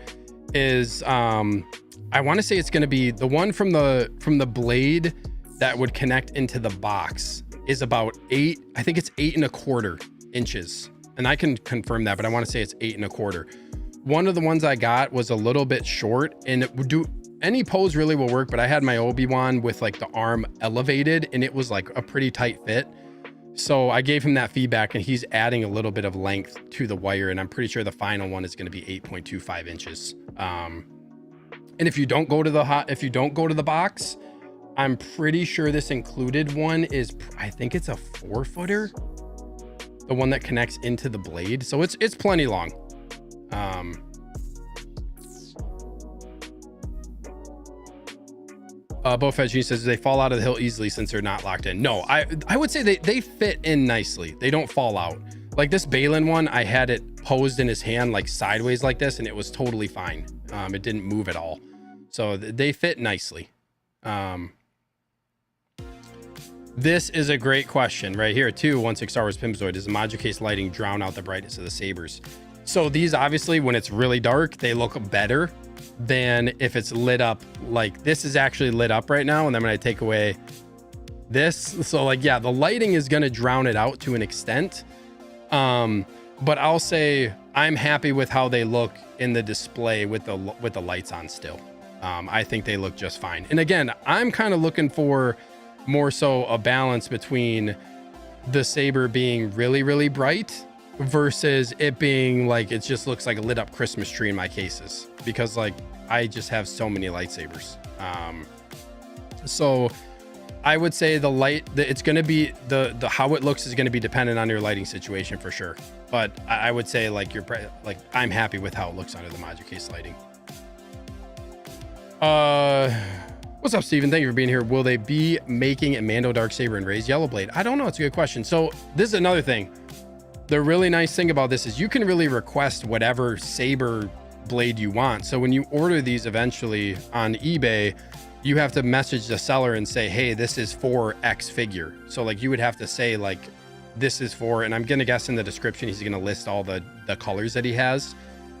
is I want to say it's going to be the one from the blade that would connect into the box is about 8, I think it's 8 1/4 inches, and I can confirm that, but I want to say it's 8 1/4. One of the ones I got was a little bit short, and it would do any pose really will work, but I had my Obi-Wan with like the arm elevated and it was like a pretty tight fit. So I gave him that feedback and he's adding a little bit of length to the wire, and I'm pretty sure the final one is going to be 8.25 inches. And if you don't go to the box, I'm pretty sure this included one is, I think it's a 4-footer, the one that connects into the blade. So it's plenty long. Bofedge says they fall out of the hilt easily since they're not locked in. No, I would say they fit in nicely. They don't fall out. Like this Balin one, I had it posed in his hand like sideways like this, and it was totally fine. It didn't move at all. So they fit nicely. This is a great question right here too. 1/6 Star Wars Pimzoid, does the module case lighting drown out the brightness of the sabers? So these obviously, when it's really dark, they look better than if it's lit up. Like this is actually lit up right now, and then when I take away this, so like, yeah, the lighting is going to drown it out to an extent. But I'll say I'm happy with how they look in the display with the lights on still. I think they look just fine. And again, I'm kind of looking for more so a balance between the saber being really, really bright versus it being like, it just looks like a lit up Christmas tree in my cases, because like I just have so many lightsabers. So I would say the light, it's going to be the how it looks is going to be dependent on your lighting situation for sure. But I would say like I'm happy with how it looks under the module case lighting. What's up, Steven? Thank you for being here. Will they be making a Mando Darksaber and Rey's Yellow Blade? I don't know. It's a good question. So this is another thing. The really nice thing about this is you can really request whatever saber blade you want. So when you order these eventually on eBay, you have to message the seller and say, hey, this is for X figure. So like you would have to say like, this is for, and I'm gonna guess in the description he's gonna list all the colors that he has.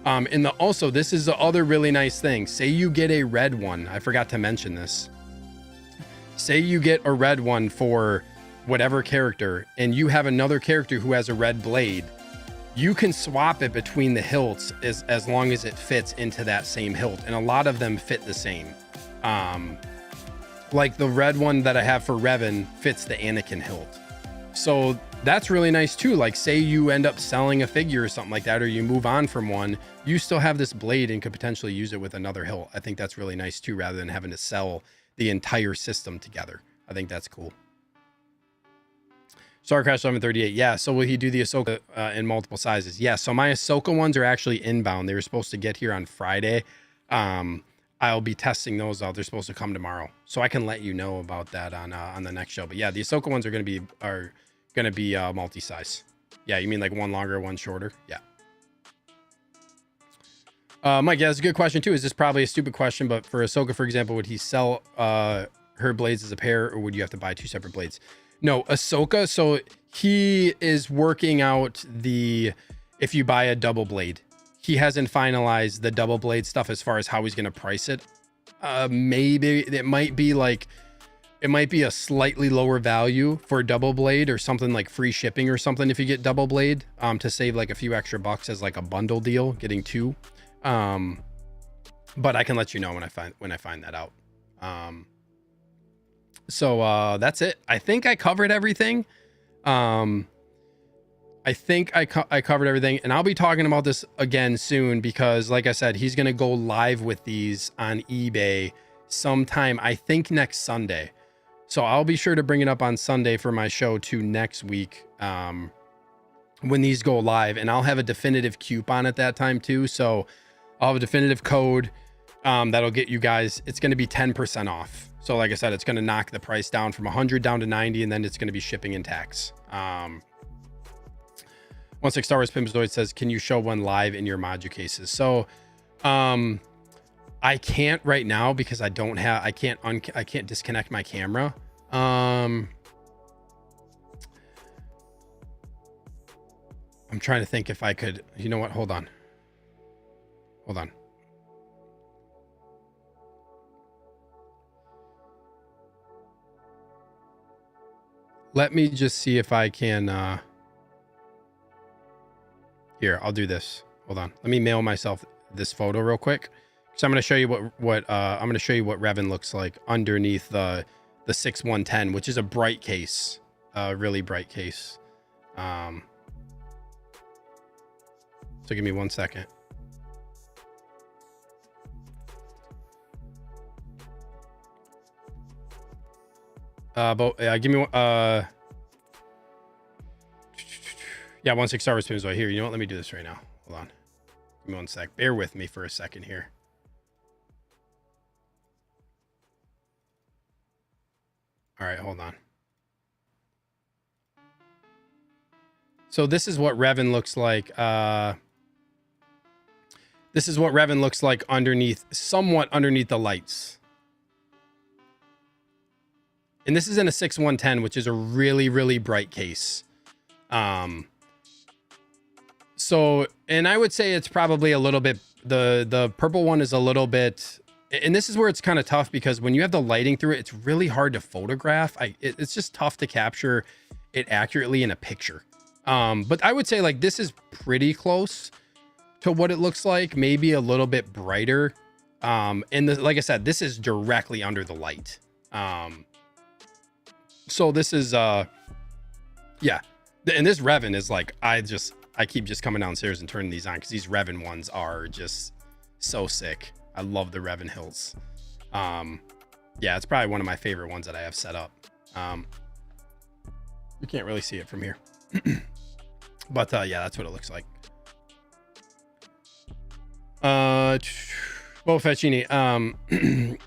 And also this is the other really nice thing. Say you get a red one. I forgot to mention this. Say you get a red one for whatever character, and you have another character who has a red blade. You can swap it between the hilts as long as it fits into that same hilt, and a lot of them fit the same. Like the red one that I have for Revan fits the Anakin hilt. So that's really nice too. Like say you end up selling a figure or something like that, or you move on from one, you still have this blade and could potentially use it with another hilt. I think that's really nice too, rather than having to sell the entire system together. I think that's cool. Star Crash 1138. Yeah. So will he do the Ahsoka in multiple sizes? Yeah. So my Ahsoka ones are actually inbound. They were supposed to get here on Friday. I'll be testing those out. They're supposed to come tomorrow, so I can let you know about that on the next show. But yeah, the Ahsoka ones are going to be multi-size. Yeah, you mean like one longer, one shorter? Yeah. Mike, yeah, that's a good question too. Is this probably a stupid question? But for Ahsoka, for example, would he sell her blades as a pair, or would you have to buy two separate blades? No, Ahsoka. So he is working out if you buy a double blade. He hasn't finalized the double blade stuff as far as how he's going to price it. Maybe it might be a slightly lower value for a double blade, or something like free shipping or something if you get double blade, to save like a few extra bucks as like a bundle deal, getting two. But I can let you know when I find that out. So that's it. I think I covered everything. I think I covered everything, and I'll be talking about this again soon because, like I said, he's going to go live with these on eBay sometime, I think next Sunday. So I'll be sure to bring it up on Sunday for my show too next week, when these go live, and I'll have a definitive coupon at that time too. So I'll have a definitive code that'll get you guys, it's going to be 10% off. So like I said, it's going to knock the price down from 100 down to 90, and then it's going to be shipping and tax. 16 Star Wars Pimzoid says, can you show one live in your modu cases? So I can't right now because I can't disconnect my camera. I'm trying to think if I could, you know what? Hold on. Let me just see if I can, here, I'll do this. Hold on. Let me mail myself this photo real quick. So I'm going to show you what Revan looks like underneath the 6110, which is a bright case, really bright case. So give me 1 second. Give me yeah, 16 Star Wars Pins right here. You know what? Let me do this right now. Hold on. Give me 1 sec. Bear with me for a second here. All right, hold on. So this is what Revan looks like. This is what Revan looks like somewhat underneath the lights. And this is in a 6110, which is a really, really bright case. So, and I would say it's probably a little bit, the purple one is a little bit, and this is where it's kind of tough because when you have the lighting through it, it's really hard to photograph. It's just tough to capture it accurately in a picture. But I would say like this is pretty close to what it looks like, maybe a little bit brighter. And like I said, this is directly under the light. So this is, yeah. And this Revan is like, I keep just coming downstairs and turning these on because these Revan ones are just so sick. I love the Revan hills. Yeah, it's probably one of my favorite ones that I have set up. You can't really see it from here. But yeah, that's what it looks like. Bo Fetchini,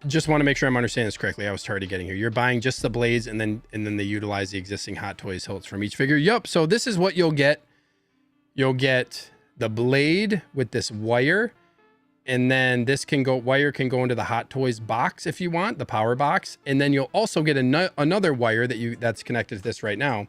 just want to make sure I'm understanding this correctly. I was already getting here. You're buying just the blades and then they utilize the existing Hot Toys hilts from each figure. Yep. So this is what you'll get. You'll get the blade with this wire, and then this wire can go into the Hot Toys box if you want, the power box. And then you'll also get another wire that's connected to this right now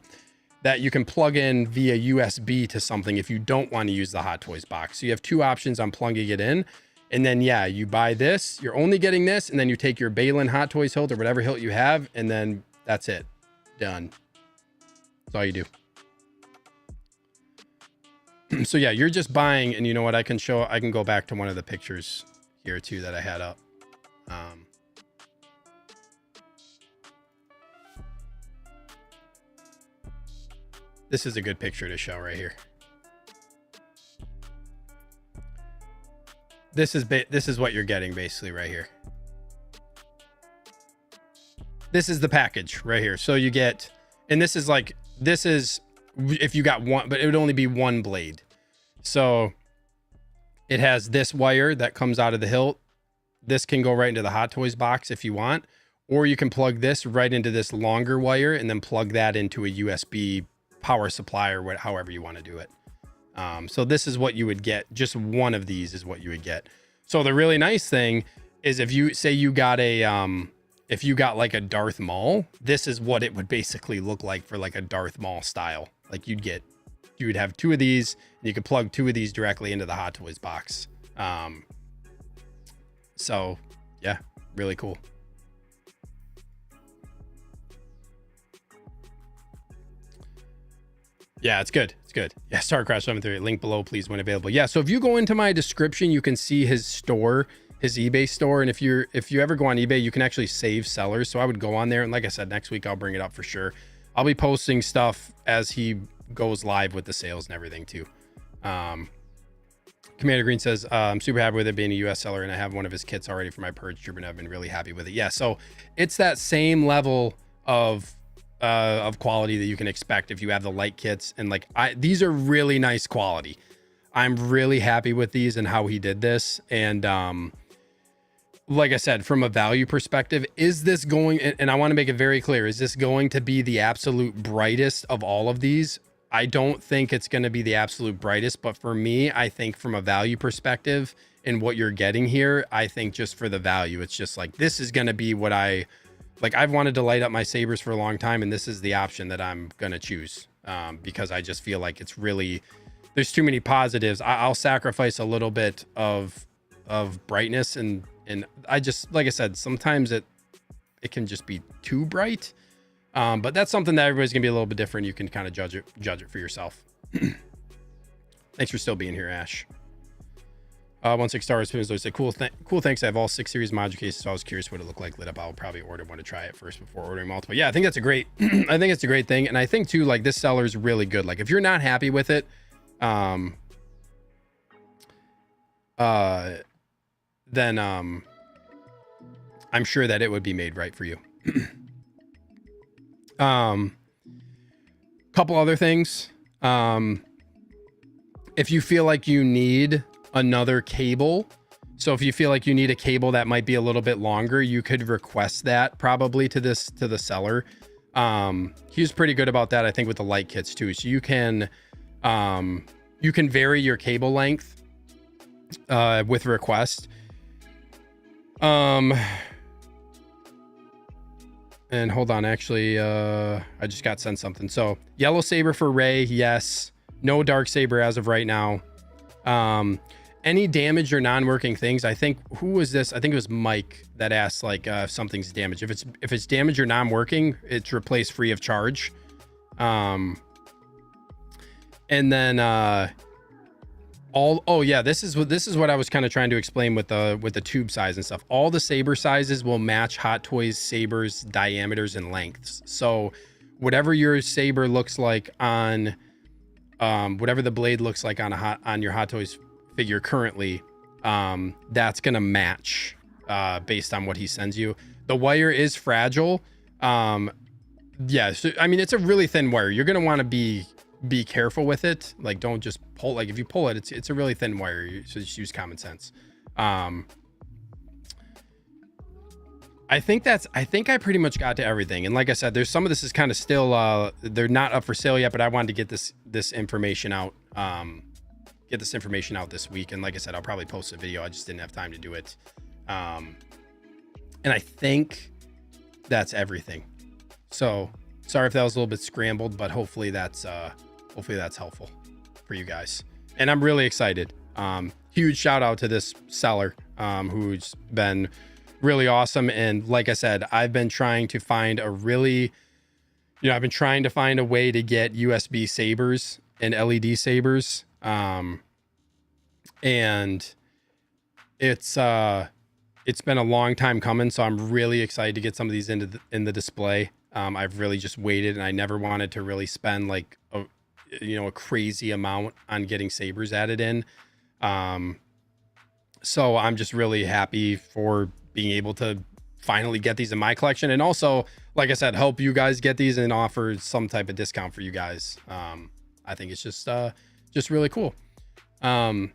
that you can plug in via USB to something if you don't want to use the Hot Toys box. So you have two options on plugging it in. And then, yeah, you buy this, you're only getting this, and then you take your Balin Hot Toys hilt or whatever hilt you have, and then that's it. Done. That's all you do. So yeah, you're just buying, and you know what, I can go back to one of the pictures here too that I had up. This is a good picture to show right here. This is what you're getting basically right here. This is the package right here. So you get, and this is if you got one, but it would only be one blade. So it has this wire that comes out of the hilt. This can go right into the Hot Toys box if you want, or you can plug this right into this longer wire and then plug that into a USB power supply or however you want to do it. So this is what you would get. Just one of these is what you would get. So the really nice thing is if you say you got if you got like a Darth Maul, this is what it would basically look like for like a Darth Maul style. Like you would have two of these and you could plug two of these directly into the Hot Toys box. So yeah, really cool. Yeah, it's good. It's good. Yeah, StarCraft 738. Link below, please, when available. Yeah, so if you go into my description, you can see his store, his eBay store. And if you ever go on eBay, you can actually save sellers. So I would go on there. And like I said, next week, I'll bring it up for sure. I'll be posting stuff as he goes live with the sales and everything too. Commander Green says, I'm super happy with it being a US seller, and I have one of his kits already for my Purge Trooper, and I've been really happy with it. Yeah, so it's that same level of quality that you can expect if you have the light kits. And like these are really nice quality. I'm really happy with these and how he did this. And like I said, from a value perspective, is this going, and I want to make it very clear, is this going to be the absolute brightest of all of these? I don't think it's going to be the absolute brightest, but for me, I think from a value perspective and what you're getting here, I think just for the value, it's just like, this is going to be what I've wanted to light up my sabers for a long time, and this is the option that I'm going to choose because I just feel like it's really, there's too many positives. I'll sacrifice a little bit of brightness, and I just, like I said, sometimes it can just be too bright. But that's something that everybody's gonna be a little bit different. You can kind of judge it for yourself. Thanks for still being here, Ash. 16 stars. Say cool. Thanks. I have all 6 series module cases, so I was curious what it looked like lit up. I'll probably order one to try it first before ordering multiple. Yeah, I think that's a great. I think it's a great thing, and I think too, like, this seller is really good. Like, if you're not happy with it, then I'm sure that it would be made right for you. Couple other things. If you feel like you need another cable, so if you feel like you need a cable that might be a little bit longer, you could request that probably to the seller. He was pretty good about that, I think, with the light kits too. So you can vary your cable length with request. And hold on, actually, I just got sent something. So yellow saber for Rey, yes. No dark saber as of right now. Any damaged or non-working things, I think, who was this? I think it was Mike that asked, like, if something's damaged. If it's damaged or non-working, it's replaced free of charge. And then this is what I was kind of trying to explain with the tube size and stuff. All the saber sizes will match Hot Toys sabers diameters and lengths. So whatever your saber looks like on whatever the blade looks like on your Hot Toys figure currently, that's gonna match based on what he sends you. The wire is fragile. Yeah, so I mean, it's a really thin wire. You're gonna want to be careful with it. Like, don't just pull. Like, if you pull it, it's a really thin wire, so just use common sense. I think I pretty much got to everything. And like I said, there's some of this is kind of still they're not up for sale yet, but I wanted to get this information out get this information out this week. And like I said, I'll probably post a video. I just didn't have time to do it. And I think that's everything. So sorry if that was a little bit scrambled, but hopefully that's helpful for you guys. And I'm really excited. Huge shout out to this seller, who's been really awesome. And like I said, I've been trying to find a way to get USB sabers and LED sabers. And it's been a long time coming. So I'm really excited to get some of these in the display. I've really just waited, and I never wanted to really spend like a crazy amount on getting sabers added in. So I'm just really happy for being able to finally get these in my collection. And also, like I said, help you guys get these and offer some type of discount for you guys. I think it's just really cool. You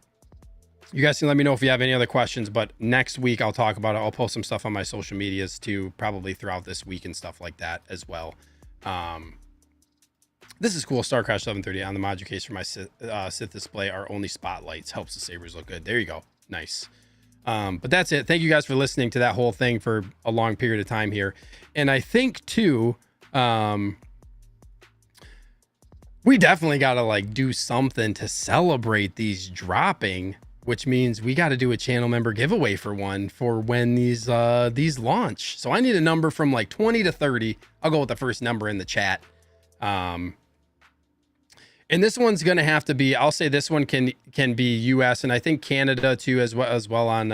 guys can let me know if you have any other questions, but next week I'll talk about it. I'll post some stuff on my social medias too, probably throughout this week and stuff like that as well. This is cool. Star Crash 1130 on the module case for my Sith display are only spotlights. Helps the sabers look good. There you go. Nice. But that's it. Thank you guys for listening to that whole thing for a long period of time here. And I think too, we definitely got to like do something to celebrate these dropping, which means we got to do a channel member giveaway for when these launch. So I need a number from like 20 to 30. I'll go with the first number in the chat. And this one's going to have to be, I'll say this one can be US, and I think Canada too, as well on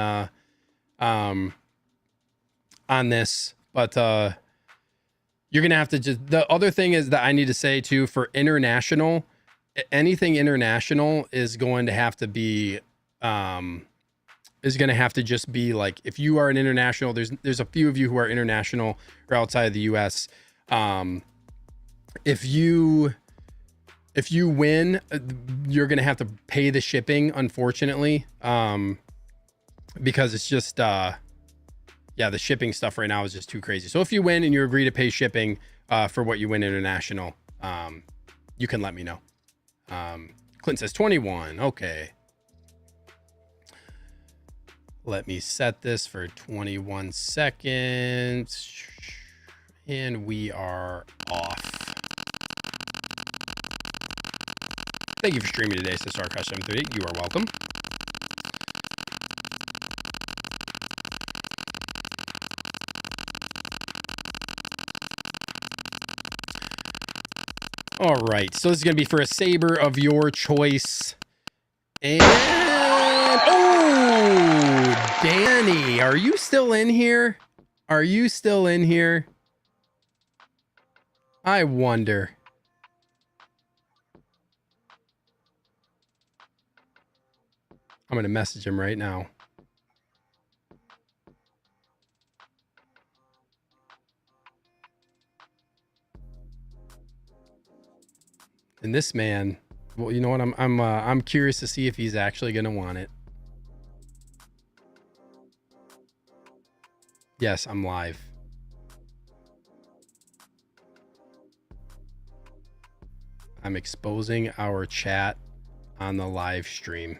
this, but, you're going to have to the other thing is that I need to say too, for international, anything international is going to have to be, just be like, if you are an international, there's a few of you who are international or outside of the US. If you win, you're going to have to pay the shipping, unfortunately, because it's just, the shipping stuff right now is just too crazy. So if you win and you agree to pay shipping for what you win international, you can let me know. Clint says 21. Okay. Let me set this for 21 seconds. And we are off. Thank you for streaming today, says Star Crash 738. You are welcome. All right, so this is going to be for a saber of your choice. And oh, Danny, are you still in here? Are you still in here? I wonder. I'm going to message him right now. And this man, well, you know what? I'm curious to see if he's actually going to want it. Yes, I'm live. I'm exposing our chat on the live stream.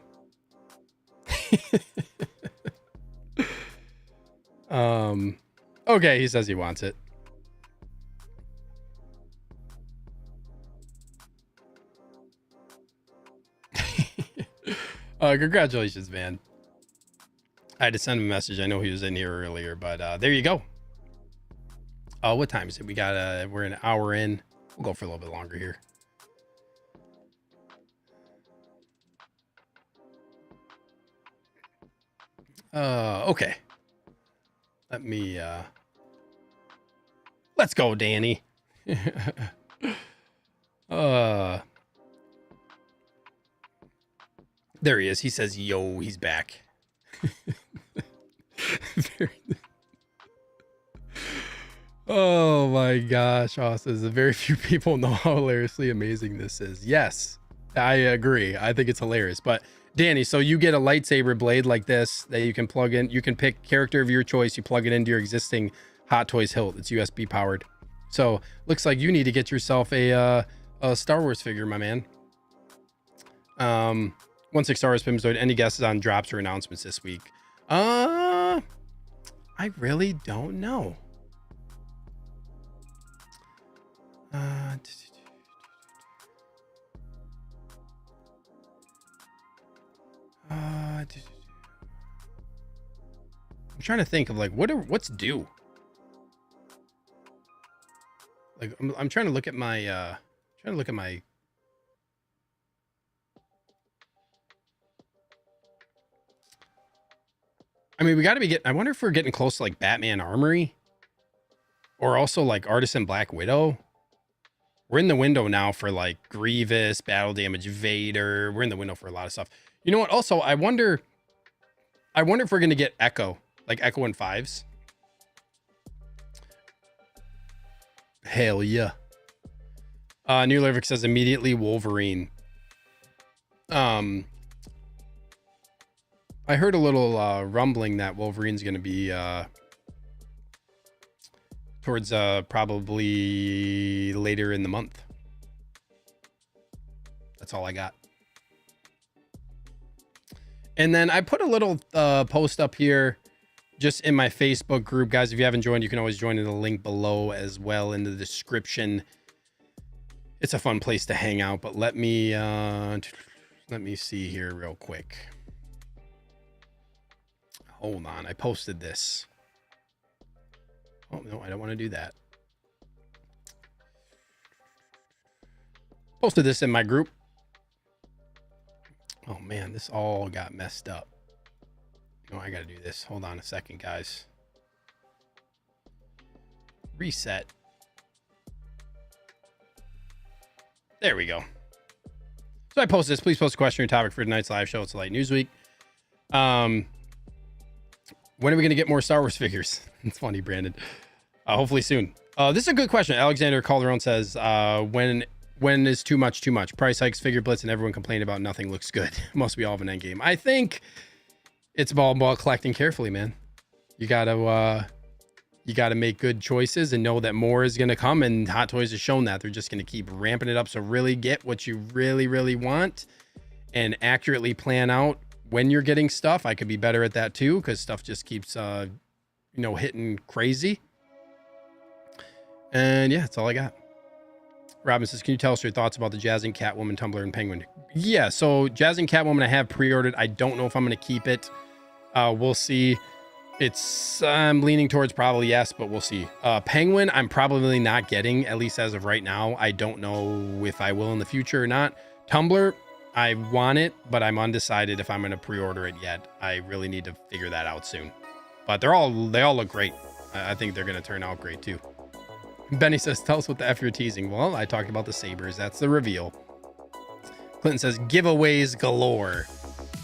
Okay, he says he wants it. Congratulations, man. I had to send him a message. I know he was in here earlier, but there you go. What time is it? We're an hour in. We'll go for a little bit longer here. Okay. Let's go, Danny. There he is. He says, yo, he's back. Oh my gosh, Austin. Very few people know how hilariously amazing this is. Yes, I agree. I think it's hilarious. But Danny, so you get a lightsaber blade like this that you can plug in. You can pick character of your choice. You plug it into your existing Hot Toys hilt. It's USB powered. So looks like you need to get yourself a Star Wars figure, my man. 1/6 Star Wars Pimzoid. Any guesses on drops or announcements this week? I really don't know. I'm trying to think of like what's due. Like I'm trying to look at my I mean, we got to be I wonder if we're getting close to like Batman Armory or also like Artisan Black Widow. We're in the window now for like Grievous, Battle Damage Vader. We're in the window for a lot of stuff. You know what? Also, I wonder if we're going to get Echo, like Echo and 5s. Hell yeah. New Lyric says immediately Wolverine. I heard a little rumbling that Wolverine's going to be towards probably later in the month. That's all I got. And then I put a little post up here just in my Facebook group. Guys, if you haven't joined, you can always join in the link below as well in the description. It's a fun place to hang out, but let me see here real quick. Hold on, I posted this. Oh, no, I don't want to do that. Posted this in my group. Oh, man, this all got messed up. No, I got to do this. Hold on a second, guys. Reset. There we go. So I posted this. Please post a question or topic for tonight's live show. It's a light news week. When are we going to get more Star Wars figures? It's funny, Brandon. Hopefully soon. This is a good question. Alexander Calderon says, when is too much too much? Price hikes, figure blitz, and everyone complained about nothing looks good. Must be all of an end game. I think it's all about collecting carefully, man. You gotta make good choices and know that more is going to come, and Hot Toys has shown that. They're just going to keep ramping it up. So really get what you really, really want and accurately plan out when you're getting stuff. I could be better at that too, because stuff just keeps hitting crazy. And yeah, that's all I got. Robin says, can you tell us your thoughts about the Jazz and Catwoman, Tumbler, and Penguin? Yeah, so Jazz and Catwoman I have pre-ordered. I don't know if I'm going to keep it. We'll see. I'm leaning towards probably yes, but we'll see. Penguin I'm probably not getting, at least as of right now. I don't know if I will in the future or not. Tumbler, I want it, but I'm undecided if I'm going to pre-order it yet. I really need to figure that out soon. But they all look great. I think they're going to turn out great too. Benny says, tell us what the F you're teasing. Well, I talked about the sabers. That's the reveal. Clinton says, giveaways galore.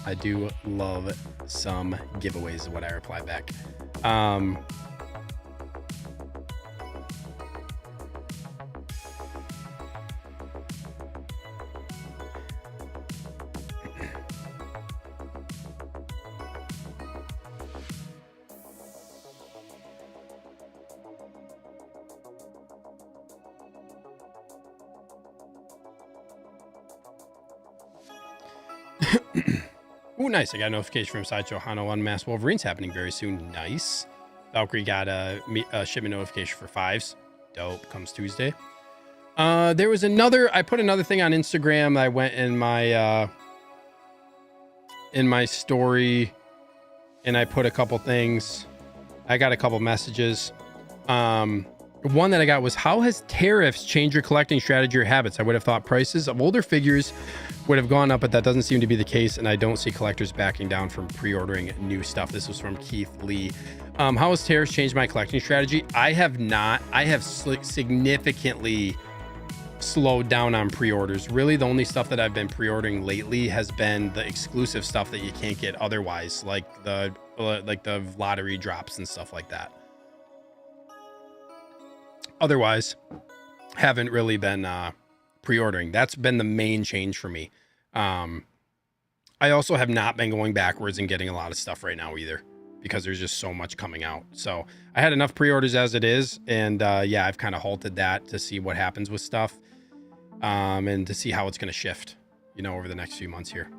I do love some giveaways is what I reply back. Ooh, nice. I got a notification from Sideshow Hano Unmasked Wolverine's happening very soon. Nice. Valkyrie got a shipment notification for 5s. Dope. Comes Tuesday. There was I put another thing on Instagram. I went in my story and I put a couple things. I got a couple messages. One that I got was, how has tariffs changed your collecting strategy or habits? I would have thought prices of older figures would have gone up, but that doesn't seem to be the case, and I don't see collectors backing down from pre-ordering new stuff. This was from Keith Lee. How has tariffs changed my collecting strategy? I have not. I have significantly slowed down on pre-orders. Really, the only stuff that I've been pre-ordering lately has been the exclusive stuff that you can't get otherwise, like the lottery drops and stuff like that. Otherwise, haven't really been pre-ordering. That's been the main change for me. I also have not been going backwards and getting a lot of stuff right now either, because there's just so much coming out. So I had enough pre-orders as it is, and yeah, I've kind of halted that to see what happens with stuff, and to see how it's going to shift, over the next few months here.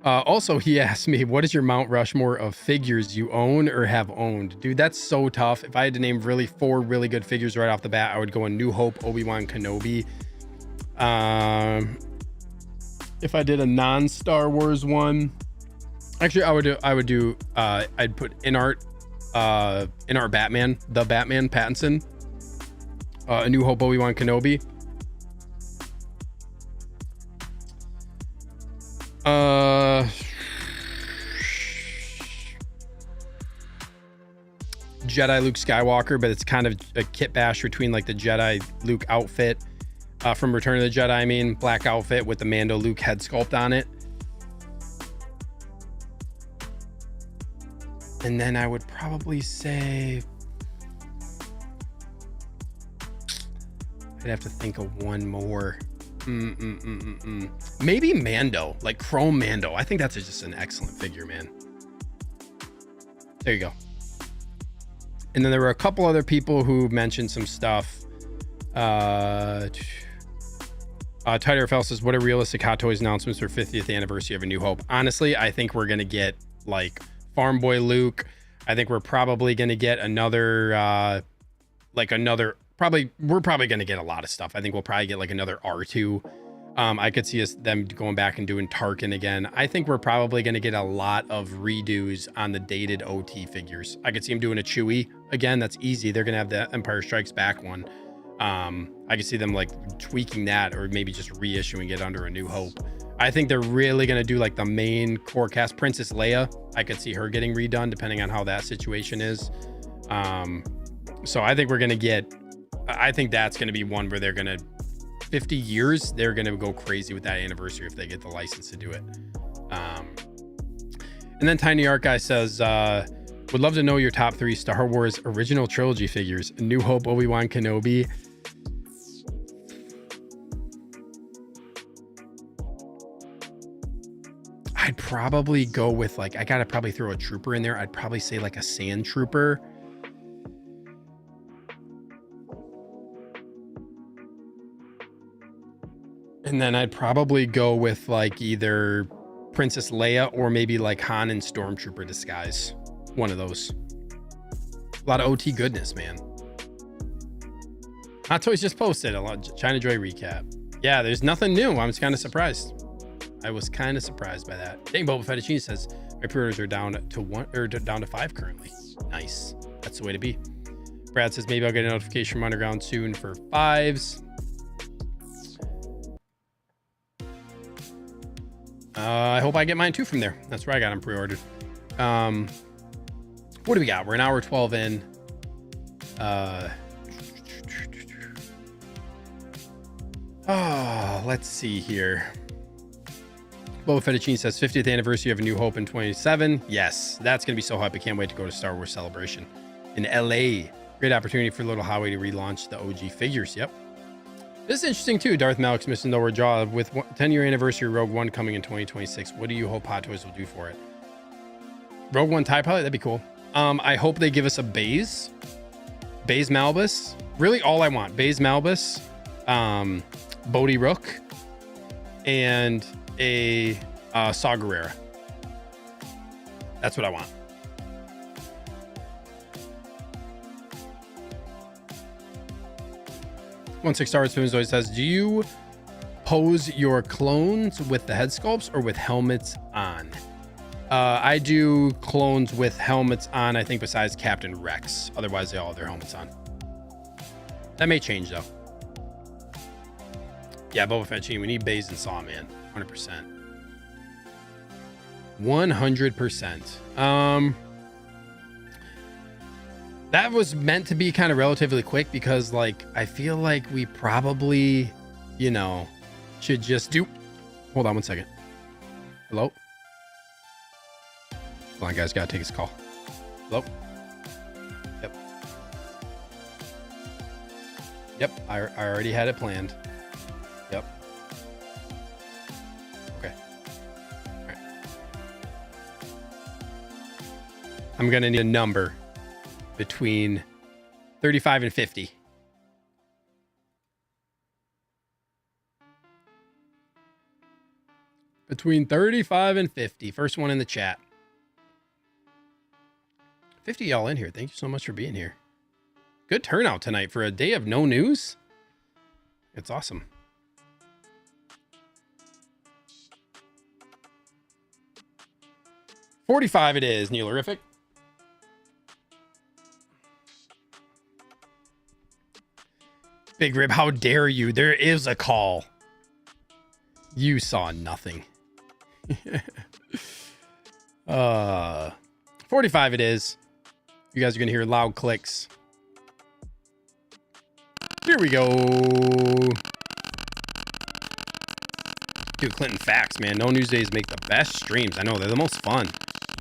Also, he asked me, what is your Mount Rushmore of figures you own or have owned? Dude, that's so tough. If I had to name really 4 really good figures right off the bat, I would go in New Hope, Obi-Wan Kenobi. If I did a non-Star Wars one, actually, I'd put in art Batman, the Batman Pattinson, A New Hope, Obi-Wan Kenobi. Jedi Luke Skywalker, but it's kind of a kit bash between like the Jedi Luke outfit from Return of the Jedi. I mean, black outfit with the Mando Luke head sculpt on it. And then I would probably say I'd have to think of one more. Maybe Mando, like Chrome Mando. I think that's just an excellent figure, man. There you go. And then there were a couple other people who mentioned some stuff. Tighter Fell says, what are realistic Hot Toys announcements for 50th anniversary of A New Hope? Honestly, I think we're going to get like Farm Boy Luke. I think we're probably going to get another, we're probably going to get a lot of stuff. I think we'll probably get like another R2. I could see them going back and doing Tarkin again. I think we're probably going to get a lot of redos on the dated OT figures. I could see them doing a Chewie again. That's easy. They're going to have the Empire Strikes Back one. I could see them like tweaking that or maybe just reissuing it under A New Hope. I think they're really going to do like the main core cast. Princess Leia, I could see her getting redone depending on how that situation is. So I think we're going to get, I think that's going to be one where they're going to, 50 years, they're going to go crazy with that anniversary if they get the license to do it. And then Tiny Art Guy says, would love to know your top 3 Star Wars original trilogy figures. A New Hope, Obi-Wan Kenobi. I'd probably go with like, I got to probably throw a trooper in there. I'd probably say like a Sand Trooper. And then I'd probably go with like either Princess Leia or maybe like Han and Stormtrooper disguise. One of those. A lot of OT goodness, man. Hot Toys just posted a lot. China Joy recap. Yeah, there's nothing new. I was kind of surprised. I was kind of surprised by that. Dang, Boba Fettuccine says my pre-orders are down to 1 or down to 5 currently. Nice. That's the way to be. Brad says maybe I'll get a notification from Underground soon for 5s. I hope I get mine too from there. That's where I got them pre-ordered. What do we got? We're an hour 12 in. Let's see here. Boba Fettuccine says 50th anniversary of A New Hope in 2027. Yes, that's going to be so hype. I can't wait to go to Star Wars Celebration in LA. Great opportunity for Little Highway to relaunch the OG figures. Yep. This is interesting too. Darth Malik's missing lower jaw with 10-year anniversary of Rogue One coming in 2026. What do you hope Hot Toys will do for it? Rogue One TIE Pilot, that'd be cool. I hope they give us a Baze Malbus. Really all I want. Baze Malbus, Bodhi Rook, and a Saw Gerrera. That's what I want. One Six Star Spoons always says, do you pose your clones with the head sculpts or with helmets on? I do clones with helmets on, I think, besides Captain Rex. Otherwise, they all have their helmets on. That may change, though. Yeah, Boba Fett, we need Baze and Saw, man. 100%. 100%. That was meant to be kind of relatively quick because, like, I feel like we probably, you know, should just do... Hold on one second. Hello? Hold on, guys. Gotta take his call. Hello? Yep. Yep, I already had it planned. Yep. Okay. All right. I'm gonna need a number between 35 and 50. Between 35 and 50. First one in the chat. 50 y'all in here. Thank you so much for being here. Good turnout tonight for a day of no news. It's awesome. $45 it is, Neilerific. Big Rib, how dare you? There is a call. You saw nothing. 45 it is. You guys are going to hear loud clicks. Here we go. Dude, Clinton facts, man. No news days make the best streams. I know, they're the most fun.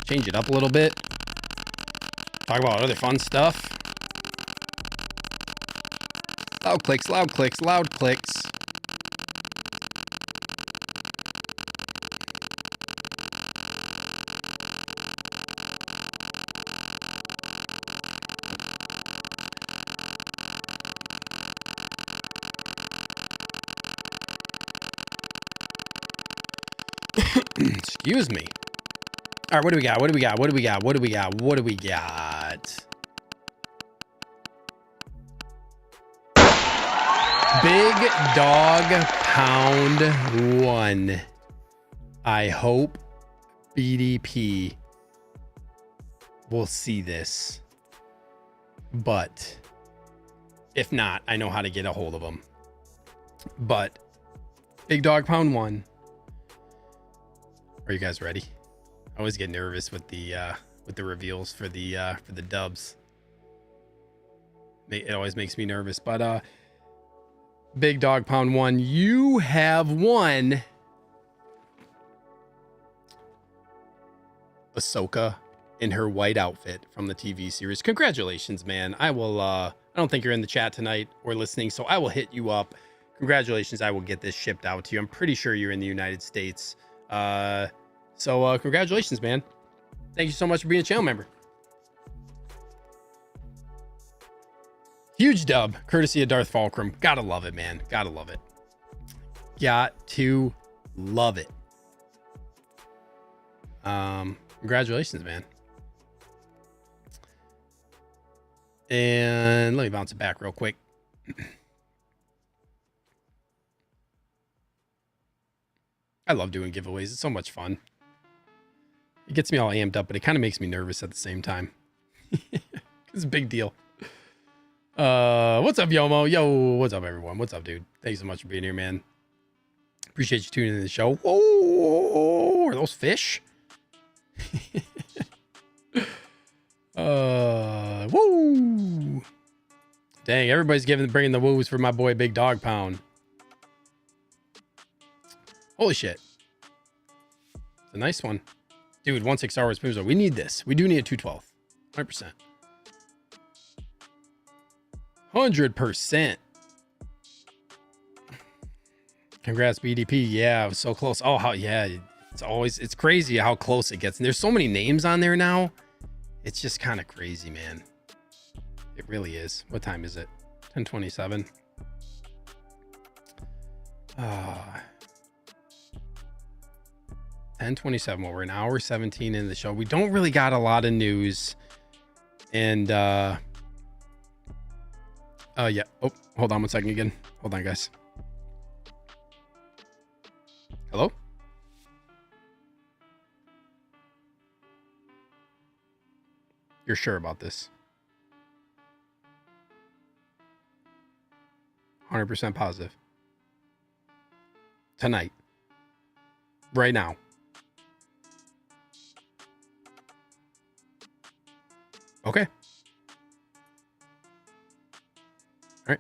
Change it up a little bit. Talk about other fun stuff. Loud clicks, loud clicks, loud clicks. Excuse me. All right, what do we got? What do we got? What do we got? What do we got? What do we got? Big Dog Pound 1. I hope BDP will see this. But if not, I know how to get a hold of them. But Big Dog Pound 1. Are you guys ready? I always get nervous with the reveals for the dubs. It always makes me nervous. But Big Dog Pound 1, you have won Ahsoka in her white outfit from the TV series. Congratulations, man. I don't think you're in the chat tonight or listening, so I will hit you up. Congratulations. I will get this shipped out to you. I'm pretty sure you're in the United States. So congratulations, man. Thank you so much for being a channel member. Huge dub, courtesy of Darth Fulcrum. Gotta love it, man. Gotta love it. Got to love it. Congratulations, man. And let me bounce it back real quick. I love doing giveaways. It's so much fun. It gets me all amped up, but it kind of makes me nervous at the same time. It's a big deal. What's up, Yomo? Yo, what's up, everyone? What's up, dude? Thanks so much for being here, man. Appreciate you tuning in to the show. Whoa, are those fish? Woo. Dang, everybody's bringing the woos for my boy Big Dog Pound. Holy shit. It's a nice one. Dude, 1/6 Star Wars Pimzo. We need this. We do need a 212. 100%. 100%. Congrats, BDP. Yeah, it was so close. Oh, it's crazy how close it gets. And there's so many names on there now. It's just kind of crazy, man. It really is. What time is it? 10:27. 10:27. Well, we're an hour 17 in the show. We don't really got a lot of news. And yeah. Oh, hold on one second again. Hold on, guys. Hello? You're sure about this? 100% positive. Tonight. Right now. Okay. All right.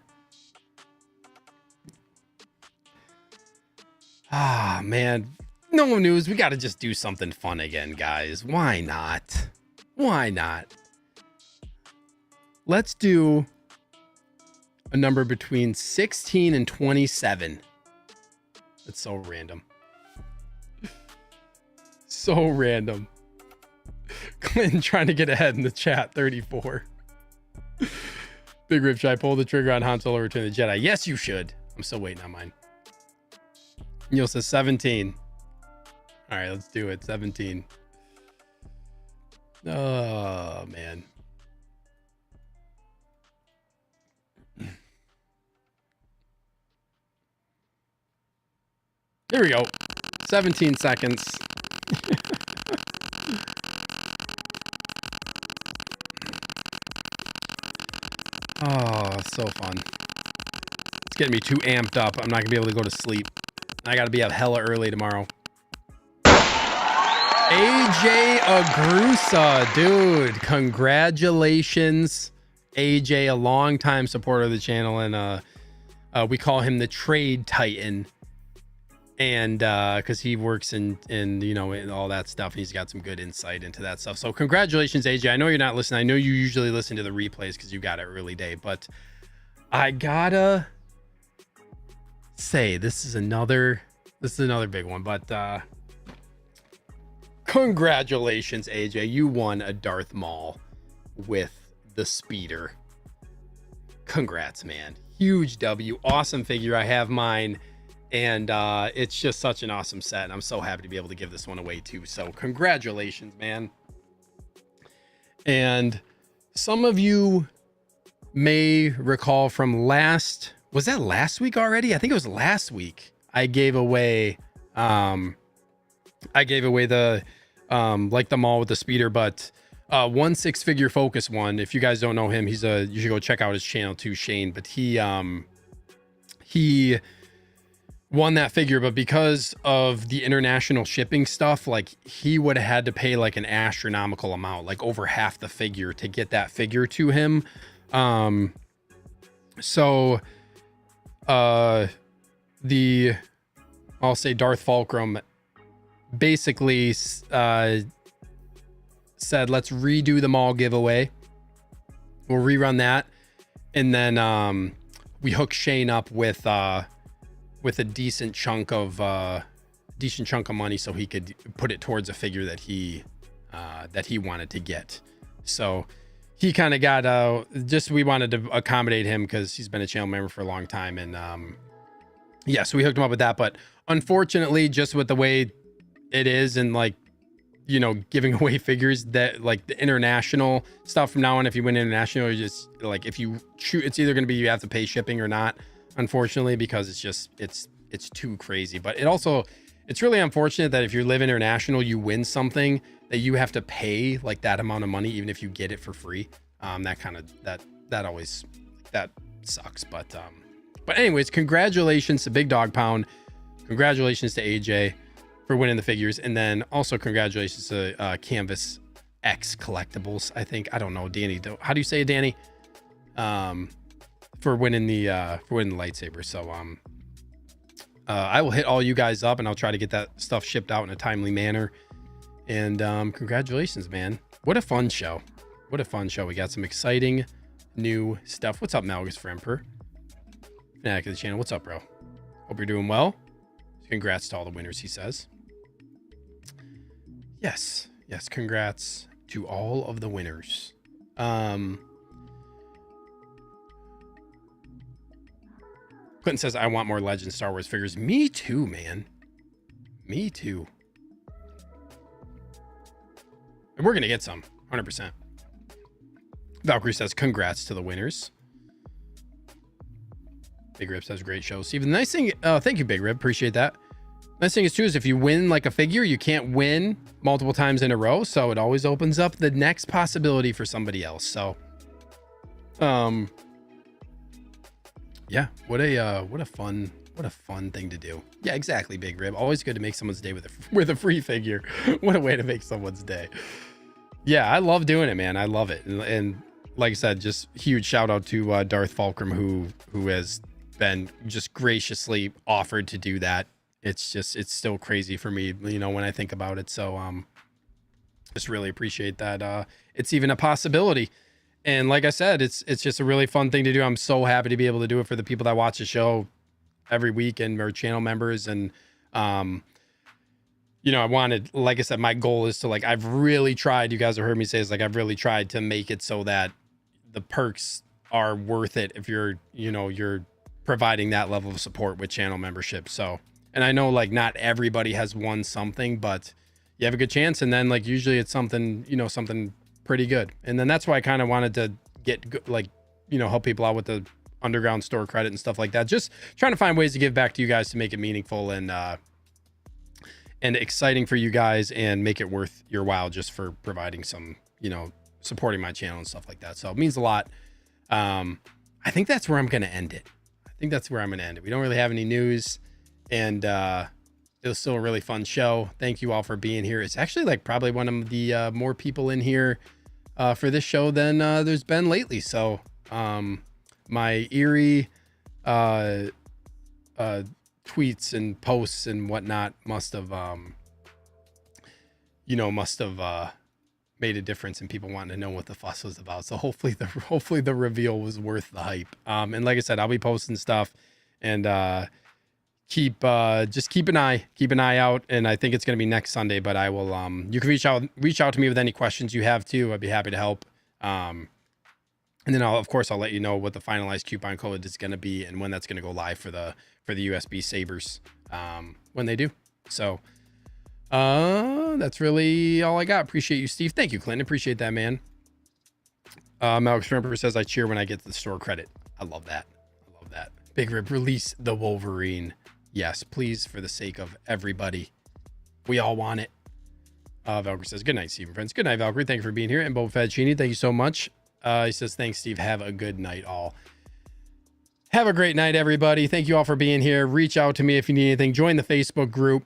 Ah, man. No news. We got to just do something fun again, guys. Why not? Why not? Let's do a number between 16 and 27. That's so random. So random. Clinton trying to get ahead in the chat. 34. Big Rip, should I pull the trigger on Han Solo Return of the Jedi? Yes, you should. I'm still waiting on mine. Neil says 17. All right, let's do it. 17. Oh, man. There we go. 17 seconds. Oh, so fun. It's getting me too amped up. I'm not gonna be able to go to sleep. I gotta be up hella early tomorrow. AJ Agrusa, dude, congratulations. AJ, a longtime supporter of the channel, and we call him the Trade Titan. And because he works in you know, in all that stuff, and he's got some good insight into that stuff. So congratulations, AJ. I know you're not listening. I know you usually listen to the replays because you got it early day, but I gotta say this is another big one. But congratulations, AJ. You won a Darth Maul with the speeder. Congrats, man. Huge W. Awesome figure. I have mine. And it's just such an awesome set, and I'm so happy to be able to give this one away too. So congratulations, man. And some of you may recall from last week already? I think it was last week. I gave away the like the mall with the speeder, but 1 6-figure focus one. If you guys don't know him, you should go check out his channel too, Shane. But he won that figure, but because of the international shipping stuff, like he would have had to pay like an astronomical amount, like over half the figure to get that figure to him. I'll say Darth Fulcrum basically said, let's redo the mall giveaway. We'll rerun that. And then we hook Shane up with a decent chunk of money so he could put it towards a figure that he wanted to get. So he kind of got we wanted to accommodate him because he's been a channel member for a long time, and yeah, so we hooked him up with that. But unfortunately, just with the way it is, and like, you know, giving away figures, that like the international stuff from now on, if you win international, you just like, if you shoot, it's either going to be you have to pay shipping or not, unfortunately, because it's too crazy. But it's really unfortunate that if you live international, you win something that you have to pay like that amount of money, even if you get it for free. That always sucks. But anyways, congratulations to Big Dog Pound. Congratulations to AJ for winning the figures. And then also congratulations to Canvas X Collectibles. I don't know, Danny. How do you say it, Danny? For winning the lightsaber. So I will hit all you guys up, and I'll try to get that stuff shipped out in a timely manner. And congratulations, man. What a fun show. We got some exciting new stuff. What's up, Malgus for Emperor? Fanatic of the channel. What's up, bro? Hope you're doing well. Congrats to all the winners, he says. Yes, congrats to all of the winners. Clinton says, I want more Legend Star Wars figures. Me too, man. Me too. And we're going to get some, 100%. Valkyrie says, congrats to the winners. Big Rib says, great show. Steven, the nice thing, thank you, Big Rib. Appreciate that. Nice thing is, too, is if you win like a figure, you can't win multiple times in a row. So it always opens up the next possibility for somebody else. So, yeah, what a fun thing to do. Yeah, exactly, Big Rib. Always good to make someone's day with a free figure. What a way to make someone's day. Yeah, I love doing it, man. I love it. And like I said, just huge shout out to Darth Fulcrum, who has been just graciously offered to do that. It's still crazy for me, you know, when I think about it. So just really appreciate that it's even a possibility. And like I said, it's just a really fun thing to do. I'm so happy to be able to do it for the people that watch the show every week and our channel members. And you know, like I said, my goal is to, like, I've really tried, you guys have heard me say this, like, I've really tried to make it so that the perks are worth it if you're providing that level of support with channel membership. So And I know like not everybody has won something, but you have a good chance. And then like usually it's something, you know, something pretty good. And then that's why I kind of wanted to get like, you know, help people out with the underground store credit and stuff like that. Just trying to find ways to give back to you guys to make it meaningful and exciting for you guys and make it worth your while just for providing some, you know, supporting my channel and stuff like that. So it means a lot. I think that's where I'm going to end it. We don't really have any news, and it was still a really fun show. Thank you all for being here. It's actually like probably one of the more people in here for this show than there's been lately. So my eerie tweets and posts and whatnot must have made a difference in people wanting to know what the fuss was about. So hopefully the reveal was worth the hype. And like I said, I'll be posting stuff, and keep an eye out. And I think it's going to be next Sunday, but I will, you can reach out to me with any questions you have too. I'd be happy to help. And then I'll let you know what the finalized coupon code is going to be and when that's going to go live for the USB sabers, when they do. So, that's really all I got. Appreciate you, Steve. Thank you, Clinton. Appreciate that, man. Alex Remember says I cheer when I get the store credit. I love that. Big Rib, release the Wolverine. Yes, please, for the sake of everybody. We all want it. Valkyrie says, good night, Steve and friends. Good night, Valkyrie. Thank you for being here. And Boba Fettuccine, thank you so much. He says, thanks, Steve. Have a good night, all. Have a great night, everybody. Thank you all for being here. Reach out to me if you need anything. Join the Facebook group.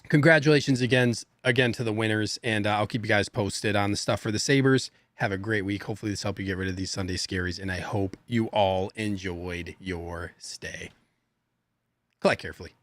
Congratulations again to the winners, and I'll keep you guys posted on the stuff for the sabers. Have a great week. Hopefully this helped you get rid of these Sunday scaries, and I hope you all enjoyed your stay. Collect carefully.